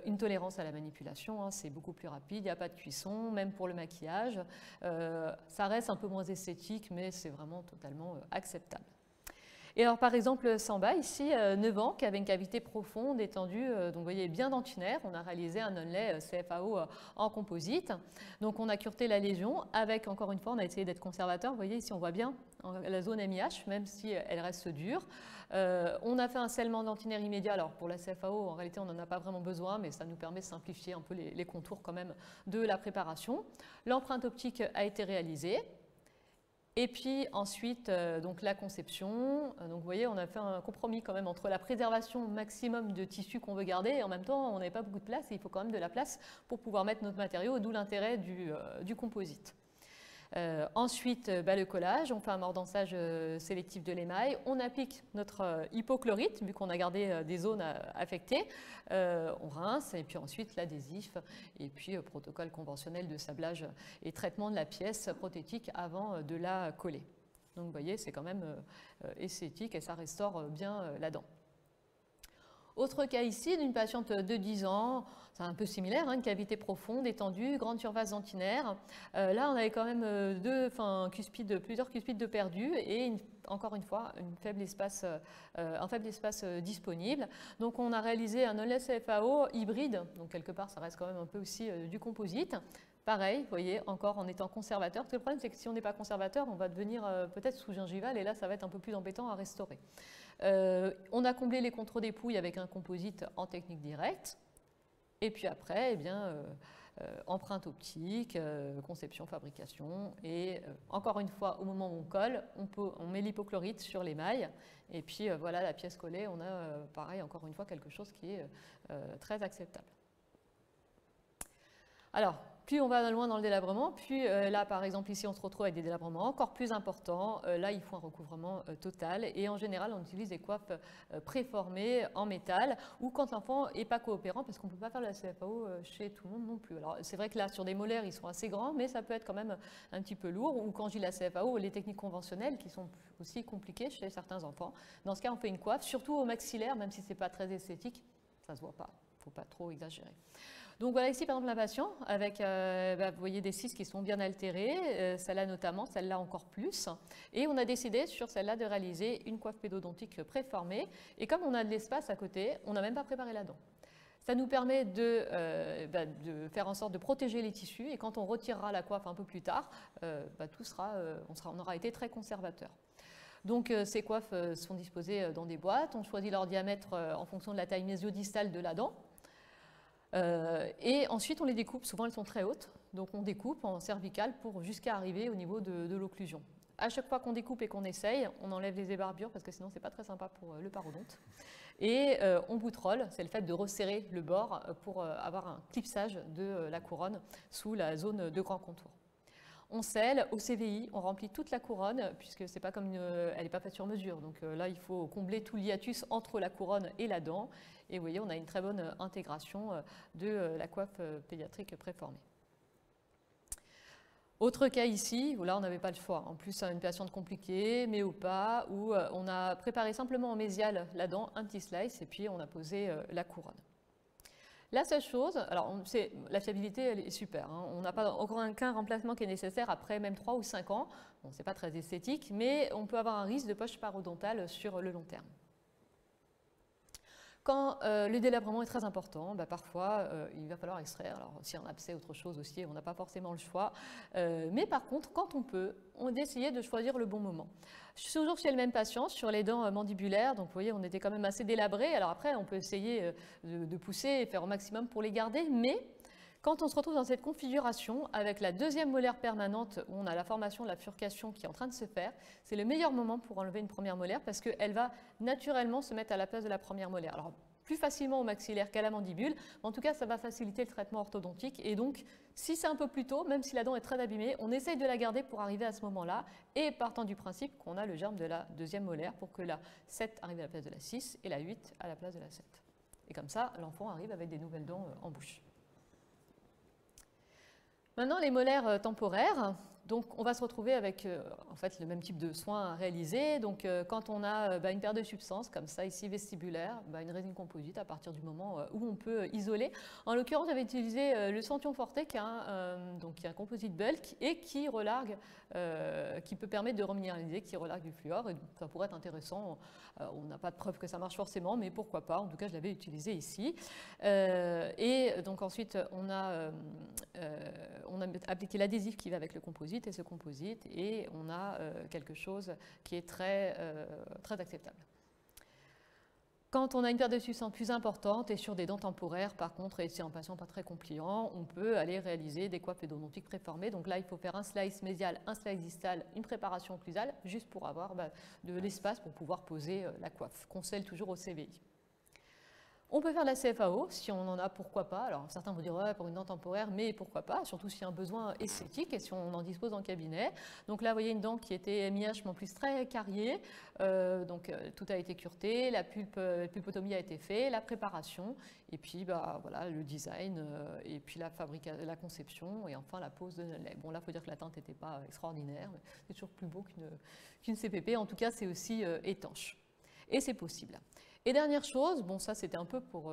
Une tolérance à la manipulation, c'est beaucoup plus rapide, il n'y a pas de cuisson, même pour le maquillage. Ça reste un peu moins esthétique mais c'est vraiment totalement acceptable. Et alors par exemple Samba, ici, 9 ans, qui avait une cavité profonde, étendue, donc vous voyez bien dentinaire, on a réalisé un onlay CFAO en composite. Donc on a cureté la lésion avec, encore une fois, on a essayé d'être conservateur, vous voyez ici on voit bien la zone MIH, même si elle reste dure. On a fait un scellement dentinaire immédiat, alors pour la CFAO en réalité on n'en a pas vraiment besoin, mais ça nous permet de simplifier un peu les contours quand même de la préparation. L'empreinte optique a été réalisée. Et puis ensuite, donc la conception. Donc vous voyez, on a fait un compromis quand même entre la préservation maximum de tissu qu'on veut garder et en même temps, on n'avait pas beaucoup de place et il faut quand même de la place pour pouvoir mettre notre matériau, d'où l'intérêt du composite. Ensuite, le collage, on fait un mordançage sélectif de l'émail, on applique notre hypochlorite, vu qu'on a gardé des zones affectées, on rince, et puis ensuite l'adhésif, et puis protocole conventionnel de sablage et traitement de la pièce prothétique avant de la coller. Donc vous voyez, c'est quand même esthétique et ça restaure bien la dent. Autre cas ici d'une patiente de 10 ans, c'est un peu similaire, une cavité profonde, étendue, grande surface dentinaire. Là, on avait quand même plusieurs cuspides de perdus et encore une fois, un faible espace disponible. Donc on a réalisé un onlay CFAO hybride, donc quelque part ça reste quand même un peu aussi du composite. Pareil, vous voyez, encore en étant conservateur. Parce que le problème, c'est que si on n'est pas conservateur, on va devenir peut-être sous-gingival et là, ça va être un peu plus embêtant à restaurer. On a comblé les contours des pouilles avec un composite en technique directe. Et puis après, empreinte optique, conception, fabrication. Et encore une fois, au moment où on colle, on met l'hypochlorite sur l'émail. Et puis voilà, la pièce collée, on a pareil, encore une fois, quelque chose qui est très acceptable. Alors, plus on va loin dans le délabrement, puis là, par exemple, ici, on se retrouve avec des délabrements encore plus importants. Là, il faut un recouvrement total. Et en général, on utilise des coiffes préformées en métal ou quand l'enfant n'est pas coopérant, parce qu'on ne peut pas faire la CFAO chez tout le monde non plus. Alors, c'est vrai que là, sur des molaires, ils sont assez grands, mais ça peut être quand même un petit peu lourd. Ou quand je dis la CFAO, les techniques conventionnelles qui sont aussi compliquées chez certains enfants. Dans ce cas, on fait une coiffe, surtout au maxillaire, même si ce n'est pas très esthétique. Ça ne se voit pas, il ne faut pas trop exagérer. Donc voilà ici par exemple un patient avec, vous voyez des cis qui sont bien altérées, celle-là notamment, celle-là encore plus. Et on a décidé sur celle-là de réaliser une coiffe pédodontique préformée. Et comme on a de l'espace à côté, on n'a même pas préparé la dent. Ça nous permet de faire en sorte de protéger les tissus et quand on retirera la coiffe un peu plus tard, on aura été très conservateur. Donc ces coiffes sont disposées dans des boîtes, on choisit leur diamètre en fonction de la taille mésio-distale de la dent. Et ensuite on les découpe, souvent elles sont très hautes, donc on découpe en cervicale pour jusqu'à arriver au niveau de l'occlusion. À chaque fois qu'on découpe et qu'on essaye, on enlève les ébarbures parce que sinon c'est pas très sympa pour le parodonte. Et on boutrolle, c'est le fait de resserrer le bord pour avoir un clipsage de la couronne sous la zone de grand contour. On scelle au CVI, on remplit toute la couronne puisque c'est pas comme elle n'est pas faite sur mesure. Donc là, il faut combler tout l'hiatus entre la couronne et la dent. Et vous voyez, on a une très bonne intégration de la coiffe pédiatrique préformée. Autre cas ici, où là on n'avait pas le choix. En plus, une patiente compliquée, mais ou pas, où on a préparé simplement en mésial la dent, un petit slice, et puis on a posé la couronne. La seule chose, alors la fiabilité elle est super, hein. On n'a pas encore aucun remplacement qui est nécessaire après même 3 ou 5 ans. Bon, c'est pas très esthétique, mais on peut avoir un risque de poche parodontale sur le long terme. Quand le délabrement est très important, parfois il va falloir extraire. Alors si un abcès, autre chose aussi, on n'a pas forcément le choix. Mais par contre, quand on peut, on essayer de choisir le bon moment. Je suis toujours chez le même patient, sur les dents mandibulaires, donc vous voyez, on était quand même assez délabré. Alors après, on peut essayer de pousser et faire au maximum pour les garder, mais quand on se retrouve dans cette configuration avec la deuxième molaire permanente où on a la formation de la furcation qui est en train de se faire, c'est le meilleur moment pour enlever une première molaire parce qu'elle va naturellement se mettre à la place de la première molaire. Alors plus facilement au maxillaire qu'à la mandibule, mais en tout cas ça va faciliter le traitement orthodontique et donc si c'est un peu plus tôt, même si la dent est très abîmée, on essaye de la garder pour arriver à ce moment-là et partant du principe qu'on a le germe de la deuxième molaire pour que la 7 arrive à la place de la 6 et la 8 à la place de la 7. Et comme ça, l'enfant arrive avec des nouvelles dents en bouche. Maintenant, les molaires temporaires, donc on va se retrouver avec en fait, le même type de soins à réaliser. Donc quand on a une paire de substances comme ça, ici vestibulaire, une résine composite à partir du moment où on peut isoler. En l'occurrence, j'avais utilisé le Santion Forte qui est un composite bulk et qui relargue, qui peut permettre de reminéraliser, qui relargue du fluor. Et ça pourrait être intéressant. On n'a pas de preuve que ça marche forcément, mais pourquoi pas. En tout cas, je l'avais utilisé ici. Et donc ensuite, on a appliqué l'adhésif qui va avec le composite et ce composite, et on a quelque chose qui est très acceptable. Quand on a une paire de substances plus importante et sur des dents temporaires, par contre, et c'est un patient pas très compliant, on peut aller réaliser des coiffes pédodontiques préformées. Donc là, il faut faire un slice mésial, un slice distal, une préparation occlusale, juste pour avoir de l'espace pour pouvoir poser la coiffe, qu'on scelle toujours au CVI. On peut faire de la CFAO, si on en a, pourquoi pas. Alors certains vont dire ouais, pour une dent temporaire, mais pourquoi pas, surtout s'il y a un besoin esthétique et si on en dispose dans le cabinet. Donc là, vous voyez une dent qui était MIH, mais en plus très carriée. Tout a été cureté, la pulpotomie a été faite, la préparation, et puis voilà, le design, et puis la conception, et enfin la pose de la lait. Bon là, il faut dire que la teinte n'était pas extraordinaire, mais c'est toujours plus beau qu'une CPP. En tout cas, c'est aussi étanche. Et c'est possible. Et dernière chose, bon ça c'était un peu pour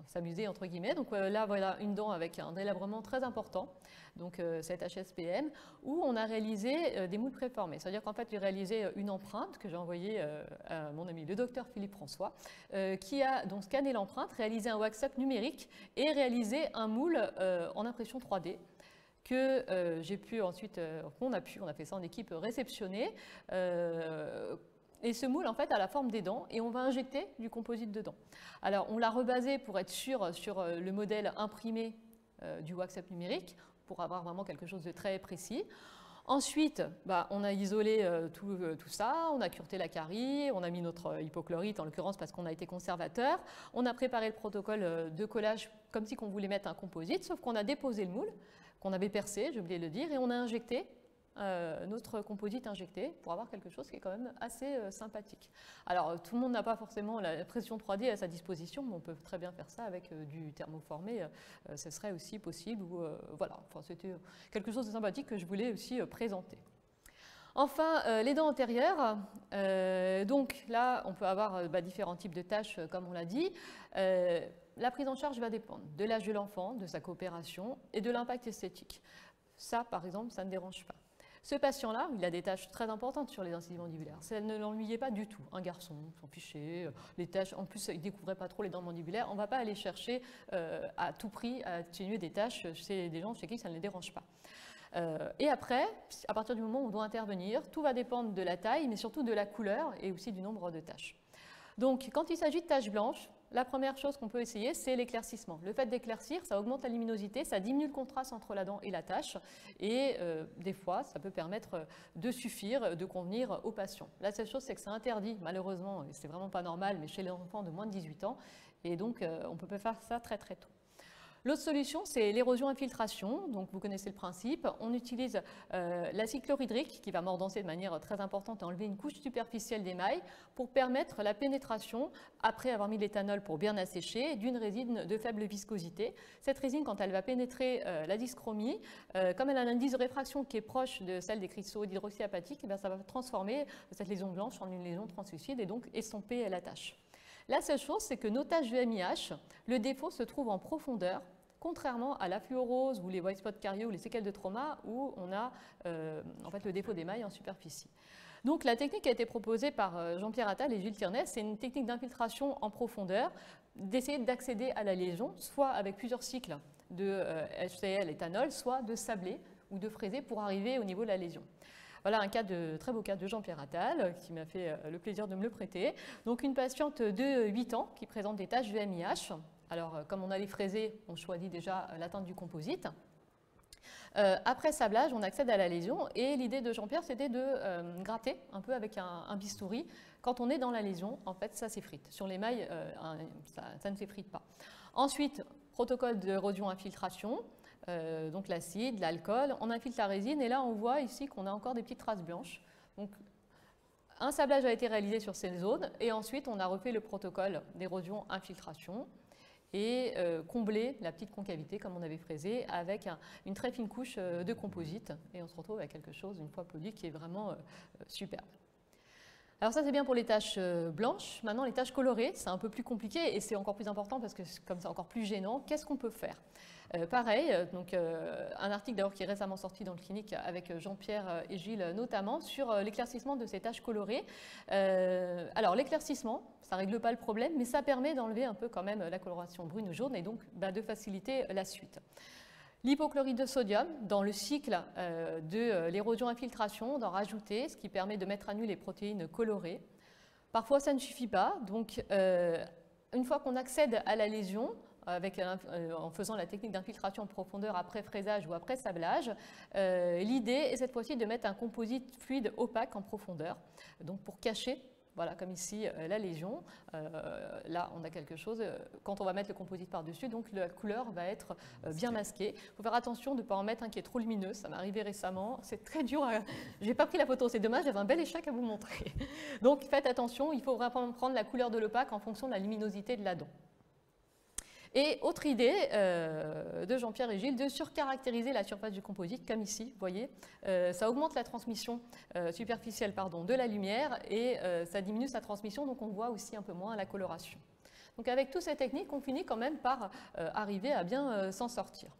s'amuser entre guillemets, donc là voilà une dent avec un délabrement très important, donc cette HSPM, où on a réalisé des moules préformés. C'est-à-dire qu'en fait j'ai réalisé une empreinte que j'ai envoyée à mon ami le docteur Philippe François, qui a donc scanné l'empreinte, réalisé un wax-up numérique et réalisé un moule en impression 3D. Que j'ai pu ensuite, on a fait ça en équipe réceptionnée. Et ce moule, en fait, a la forme des dents et on va injecter du composite dedans. Alors, on l'a rebasé pour être sûr sur le modèle imprimé du wax-up numérique, pour avoir vraiment quelque chose de très précis. Ensuite, on a isolé tout ça, on a cureté la carie, on a mis notre hypochlorite, en l'occurrence parce qu'on a été conservateur. On a préparé le protocole de collage comme si on voulait mettre un composite, sauf qu'on a déposé le moule, qu'on avait percé, j'ai oublié de le dire, et on a injecté notre composite injecté pour avoir quelque chose qui est quand même assez sympathique. Alors tout le monde n'a pas forcément la pression 3D à sa disposition, mais on peut très bien faire ça avec du thermoformé, ce serait aussi possible. Voilà, enfin, c'était quelque chose de sympathique que je voulais aussi présenter. Enfin, les dents antérieures, donc là on peut avoir différents types de tâches comme on l'a dit. la prise en charge va dépendre de l'âge de l'enfant, de sa coopération et de l'impact esthétique. Ça, par exemple, ça ne dérange pas. Ce patient-là, il a des tâches très importantes sur les incisives mandibulaires. Ça ne l'ennuyait pas du tout. Un garçon, s'en fichait, les tâches, en plus, il ne découvrait pas trop les dents mandibulaires. On ne va pas aller chercher à tout prix à atténuer des tâches chez des gens chez qui ça ne les dérange pas. Et après, à partir du moment où on doit intervenir, tout va dépendre de la taille, mais surtout de la couleur et aussi du nombre de tâches. Donc, quand il s'agit de taches blanches, la première chose qu'on peut essayer, c'est l'éclaircissement. Le fait d'éclaircir, ça augmente la luminosité, ça diminue le contraste entre la dent et la tache, et des fois, ça peut permettre de suffire, de convenir aux patients. La seule chose, c'est que c'est interdit, malheureusement, et c'est vraiment pas normal, mais chez les enfants de moins de 18 ans, et donc on peut faire ça très très tôt. L'autre solution, c'est l'érosion-infiltration. Donc, vous connaissez le principe. On utilise l'acide chlorhydrique qui va mordancer de manière très importante et enlever une couche superficielle d'émail pour permettre la pénétration, après avoir mis l'éthanol pour bien assécher, d'une résine de faible viscosité. Cette résine, quand elle va pénétrer la dyschromie, comme elle a un indice de réfraction qui est proche de celle des cristaux d'hydroxyapatite, ça va transformer cette lésion blanche en une lésion translucide et donc estomper la tache. La seule chose, c'est que nos taches de MIH, le défaut se trouve en profondeur, contrairement à la fluorose ou les white spots carieux ou les séquelles de trauma où on a en fait, le défaut d'émail en superficie. Donc la technique qui a été proposée par Jean-Pierre Attal et Gilles Tirnès, c'est une technique d'infiltration en profondeur, d'essayer d'accéder à la lésion, soit avec plusieurs cycles de HCl éthanol, soit de sablé ou de fraisé pour arriver au niveau de la lésion. Voilà un très beau cas de Jean-Pierre Attal qui m'a fait le plaisir de me le prêter. Donc une patiente de 8 ans qui présente des taches de MIH. Alors comme on a les fraisés, on choisit déjà la teinte du composite. Après sablage, on accède à la lésion et l'idée de Jean-Pierre, c'était de gratter un peu avec un bistouri. Quand on est dans la lésion, en fait, ça s'effrite. Sur l'émail, ça ne s'effrite pas. Ensuite, protocole d'érosion-infiltration. Donc l'acide, l'alcool, on infiltre la résine et là on voit ici qu'on a encore des petites traces blanches. Donc un sablage a été réalisé sur ces zones et ensuite on a refait le protocole d'érosion-infiltration et comblé la petite concavité comme on avait fraisé avec une très fine couche de composite et on se retrouve avec quelque chose une fois poli qui est vraiment superbe. Alors ça c'est bien pour les taches blanches. Maintenant les taches colorées, c'est un peu plus compliqué et c'est encore plus important parce que comme c'est encore plus gênant, qu'est-ce qu'on peut faire? Pareil, donc, un article d'ailleurs qui est récemment sorti dans le clinique avec Jean-Pierre et Gilles notamment sur l'éclaircissement de ces taches colorées. Alors l'éclaircissement, ça ne règle pas le problème, mais ça permet d'enlever un peu quand même la coloration brune ou jaune et donc de faciliter la suite. L'hypochlorite de sodium, dans le cycle de l'érosion-infiltration, d'en rajouter, ce qui permet de mettre à nu les protéines colorées. Parfois ça ne suffit pas, donc une fois qu'on accède à la lésion, en faisant la technique d'infiltration en profondeur après fraisage ou après sablage. L'idée est cette fois-ci de mettre un composite fluide opaque en profondeur, donc pour cacher, voilà, comme ici, la lésion. Là, on a quelque chose, quand on va mettre le composite par-dessus, donc la couleur va être bien masquée. Il faut faire attention de ne pas en mettre un qui est trop lumineux, ça m'est arrivé récemment, c'est très dur, je n'ai pas pris la photo, c'est dommage, j'avais un bel échec à vous montrer. Donc faites attention, il faut vraiment prendre la couleur de l'opaque en fonction de la luminosité de la dent. Et autre idée de Jean-Pierre et Gilles, de surcaractériser la surface du composite, comme ici, vous voyez. Ça augmente la transmission superficielle de la lumière et ça diminue sa transmission, donc on voit aussi un peu moins la coloration. Donc avec toutes ces techniques, on finit quand même par arriver à bien s'en sortir.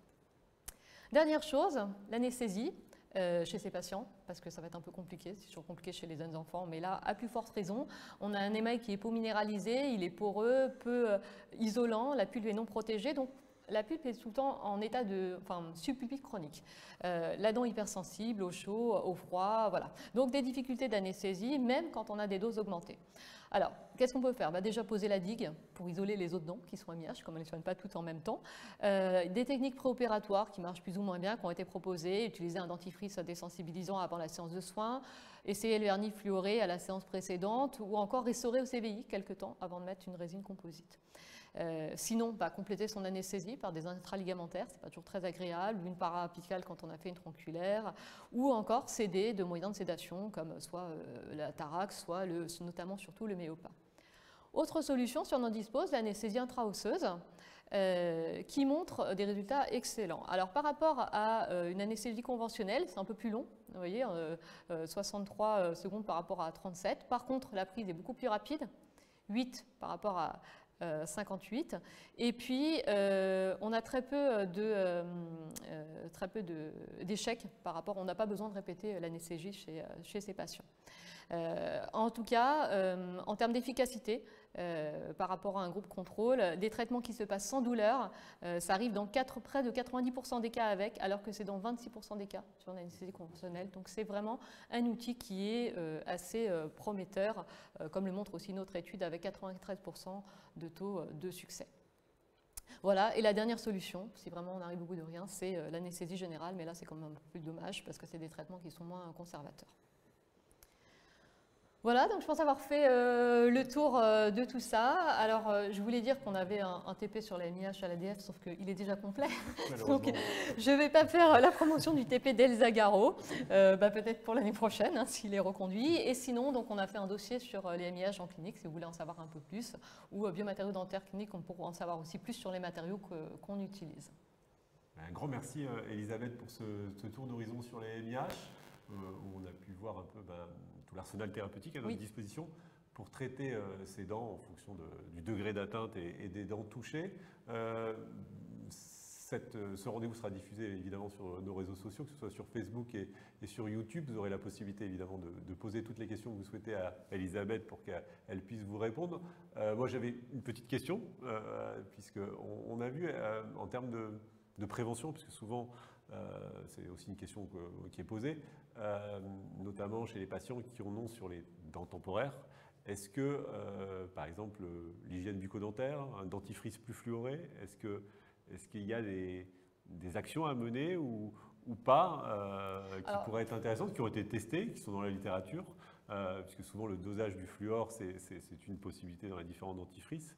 Dernière chose, l'anesthésie. Chez ces patients, parce que ça va être un peu compliqué, c'est toujours compliqué chez les jeunes enfants, mais là, à plus forte raison, on a un émail qui est hypominéralisé, il est poreux, peu isolant, la pulpe est non protégée, donc la pulpe est tout le temps en état de subpulpique chronique. La dent hypersensible au chaud, au froid, voilà. Donc des difficultés d'anesthésie, même quand on a des doses augmentées. Alors, qu'est-ce qu'on peut faire? Déjà poser la digue pour isoler les autres dents qui sont MIH, comme on ne les soigne pas toutes en même temps. Des techniques préopératoires qui marchent plus ou moins bien, qui ont été proposées, utiliser un dentifrice désensibilisant avant la séance de soins, essayer le vernis fluoré à la séance précédente, ou encore restaurer au CVI quelques temps avant de mettre une résine composite. Sinon, compléter son anesthésie par des intraligamentaires, c'est pas toujours très agréable, ou une para-apicale quand on a fait une tronculaire, ou encore céder de moyens de sédation comme soit la Tarax, soit notamment surtout le Méopa. Autre solution, si on en dispose, l'anesthésie intraosseuse, qui montre des résultats excellents. Alors par rapport à une anesthésie conventionnelle, c'est un peu plus long, vous voyez, 63 secondes par rapport à 37. Par contre, la prise est beaucoup plus rapide, 8 par rapport à 58. Et puis, on a très peu d'échecs par rapport, on n'a pas besoin de répéter l'anesthésie chez ces patients. En tout cas, en termes d'efficacité, par rapport à un groupe contrôle, des traitements qui se passent sans douleur, ça arrive dans près de 90% des cas avec, alors que c'est dans 26% des cas sur l'anesthésie conventionnelle. Donc c'est vraiment un outil qui est assez prometteur, comme le montre aussi notre étude avec 93% de taux de succès. Voilà, et la dernière solution, si vraiment on arrive au bout de rien, c'est l'anesthésie générale, mais là c'est quand même un peu plus dommage parce que c'est des traitements qui sont moins conservateurs. Voilà, donc je pense avoir fait le tour de tout ça. Alors, je voulais dire qu'on avait un TP sur la MIH à l'ADF, sauf qu'il est déjà complet. Donc, je ne vais pas faire la promotion du TP d'Elsa Garo, peut-être pour l'année prochaine, hein, s'il est reconduit. Et sinon, donc, on a fait un dossier sur les MIH en clinique, si vous voulez en savoir un peu plus, ou biomatériaux dentaires cliniques, on pourra en savoir aussi plus sur les matériaux qu'on utilise. Un grand merci, Elisabeth, pour ce tour d'horizon sur les MIH, où on a pu voir un peu tout l'arsenal thérapeutique à notre disposition pour traiter ces dents en fonction du degré d'atteinte et des dents touchées. Ce rendez-vous sera diffusé évidemment sur nos réseaux sociaux, que ce soit sur Facebook et sur YouTube. Vous aurez la possibilité évidemment de poser toutes les questions que vous souhaitez à Elisabeth pour qu'elle puisse vous répondre. Moi j'avais une petite question, puisqu'on a vu en termes de prévention, puisque souvent c'est aussi une question qui est posée, notamment chez les patients qui en ont sur les dents temporaires. Est-ce que, par exemple, l'hygiène bucco-dentaire, un dentifrice plus fluoré, est-ce qu'il y a des actions à mener ou pas qui pourraient être intéressantes, qui ont été testées, qui sont dans la littérature, puisque souvent le dosage du fluor, c'est une possibilité dans les différents dentifrices.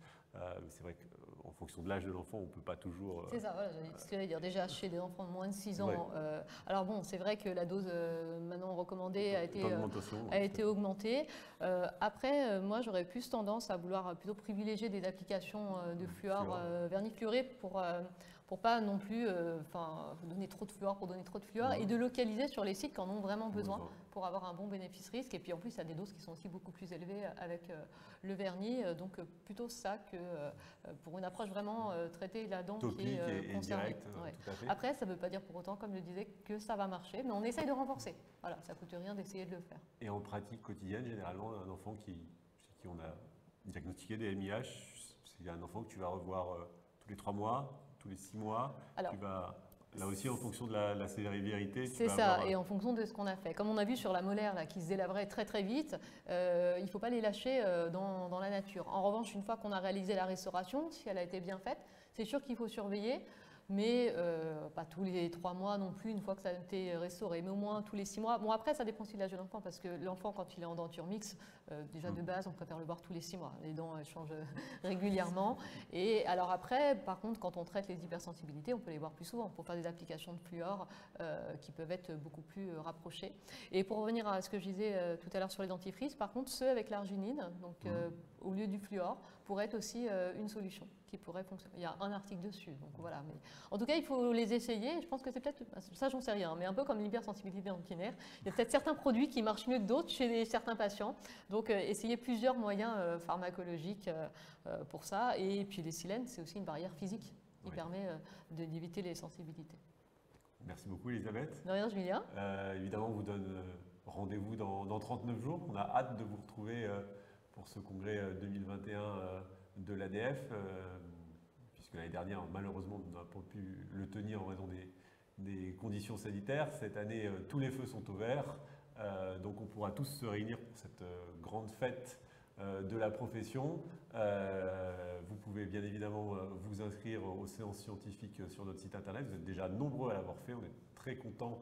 C'est vrai qu'en fonction de l'âge de l'enfant, on ne peut pas toujours... C'est ça, voilà, ce que j'allais dire. Déjà, chez des enfants de moins de 6 ans, alors bon, c'est vrai que la dose maintenant recommandée a été augmentée. Après, moi, j'aurais plus tendance à vouloir plutôt privilégier des applications de fluor, vernis fluoré pour pas non plus donner trop de fluor pour donner trop de fluor et de localiser sur les sites qui en ont vraiment besoin pour avoir un bon bénéfice-risque. Et puis en plus, il y a des doses qui sont aussi beaucoup plus élevées avec le vernis. Donc plutôt ça que pour une approche vraiment traiter la dent topique qui est concernée. Direct, tout à fait. Après, ça ne veut pas dire pour autant, comme je le disais, que ça va marcher, mais on essaye de renforcer. Voilà, ça ne coûte rien d'essayer de le faire. Et en pratique quotidienne, généralement, un enfant chez qui on a diagnostiqué des MIH, c'est un enfant que tu vas revoir tous les 3 mois, tous les 6 mois. Alors, tu vas, là aussi, en fonction de la sévérité. C'est ça, et en fonction de ce qu'on a fait. Comme on a vu sur la molaire là, qui se délaverait très très vite, il ne faut pas les lâcher dans la nature. En revanche, une fois qu'on a réalisé la restauration, si elle a été bien faite, c'est sûr qu'il faut surveiller. Mais pas tous les 3 mois non plus, une fois que ça a été restauré, mais au moins tous les 6 mois. Bon, après, ça dépend aussi de l'âge de l'enfant, parce que l'enfant, quand il est en denture mixte, déjà de base, on préfère le voir tous les 6 mois. Les dents, elles changent régulièrement. Et alors après, par contre, quand on traite les hypersensibilités, on peut les voir plus souvent pour faire des applications de fluor qui peuvent être beaucoup plus rapprochées. Et pour revenir à ce que je disais tout à l'heure sur les dentifrices, par contre, ceux avec l'arginine, donc au lieu du fluor, pourraient être aussi une solution qui pourrait fonctionner. Il y a un article dessus, donc voilà. Mais en tout cas, il faut les essayer. Je pense que c'est peut-être, ça j'en sais rien, mais un peu comme l'hypersensibilité dentinaire, il y a peut-être certains produits qui marchent mieux que d'autres chez certains patients. Donc essayez plusieurs moyens pharmacologiques pour ça. Et puis les silènes, c'est aussi une barrière physique qui permet d'éviter les sensibilités. Merci beaucoup Elisabeth. De rien, Julien. Évidemment, on vous donne rendez-vous dans 39 jours. On a hâte de vous retrouver pour ce congrès 2021 de l'ADF, puisque l'année dernière, malheureusement, on n'a pas pu le tenir en raison des conditions sanitaires. Cette année, tous les feux sont au vert, donc on pourra tous se réunir pour cette grande fête de la profession. Vous pouvez bien évidemment vous inscrire aux séances scientifiques sur notre site internet. Vous êtes déjà nombreux à l'avoir fait. On est très contents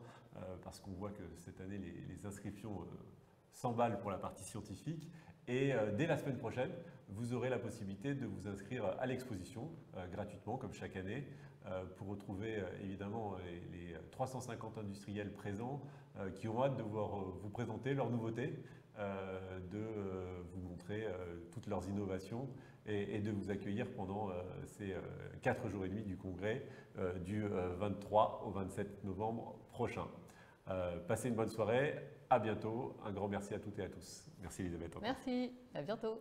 parce qu'on voit que cette année, les inscriptions s'emballent pour la partie scientifique. Et dès la semaine prochaine, vous aurez la possibilité de vous inscrire à l'exposition gratuitement, comme chaque année, pour retrouver évidemment les 350 industriels présents qui ont hâte de vous présenter leurs nouveautés, de vous montrer toutes leurs innovations et de vous accueillir pendant ces 4 jours et demi du congrès du 23 au 27 novembre prochain. Passez une bonne soirée, à bientôt, un grand merci à toutes et à tous. Merci Elisabeth. Merci, à bientôt.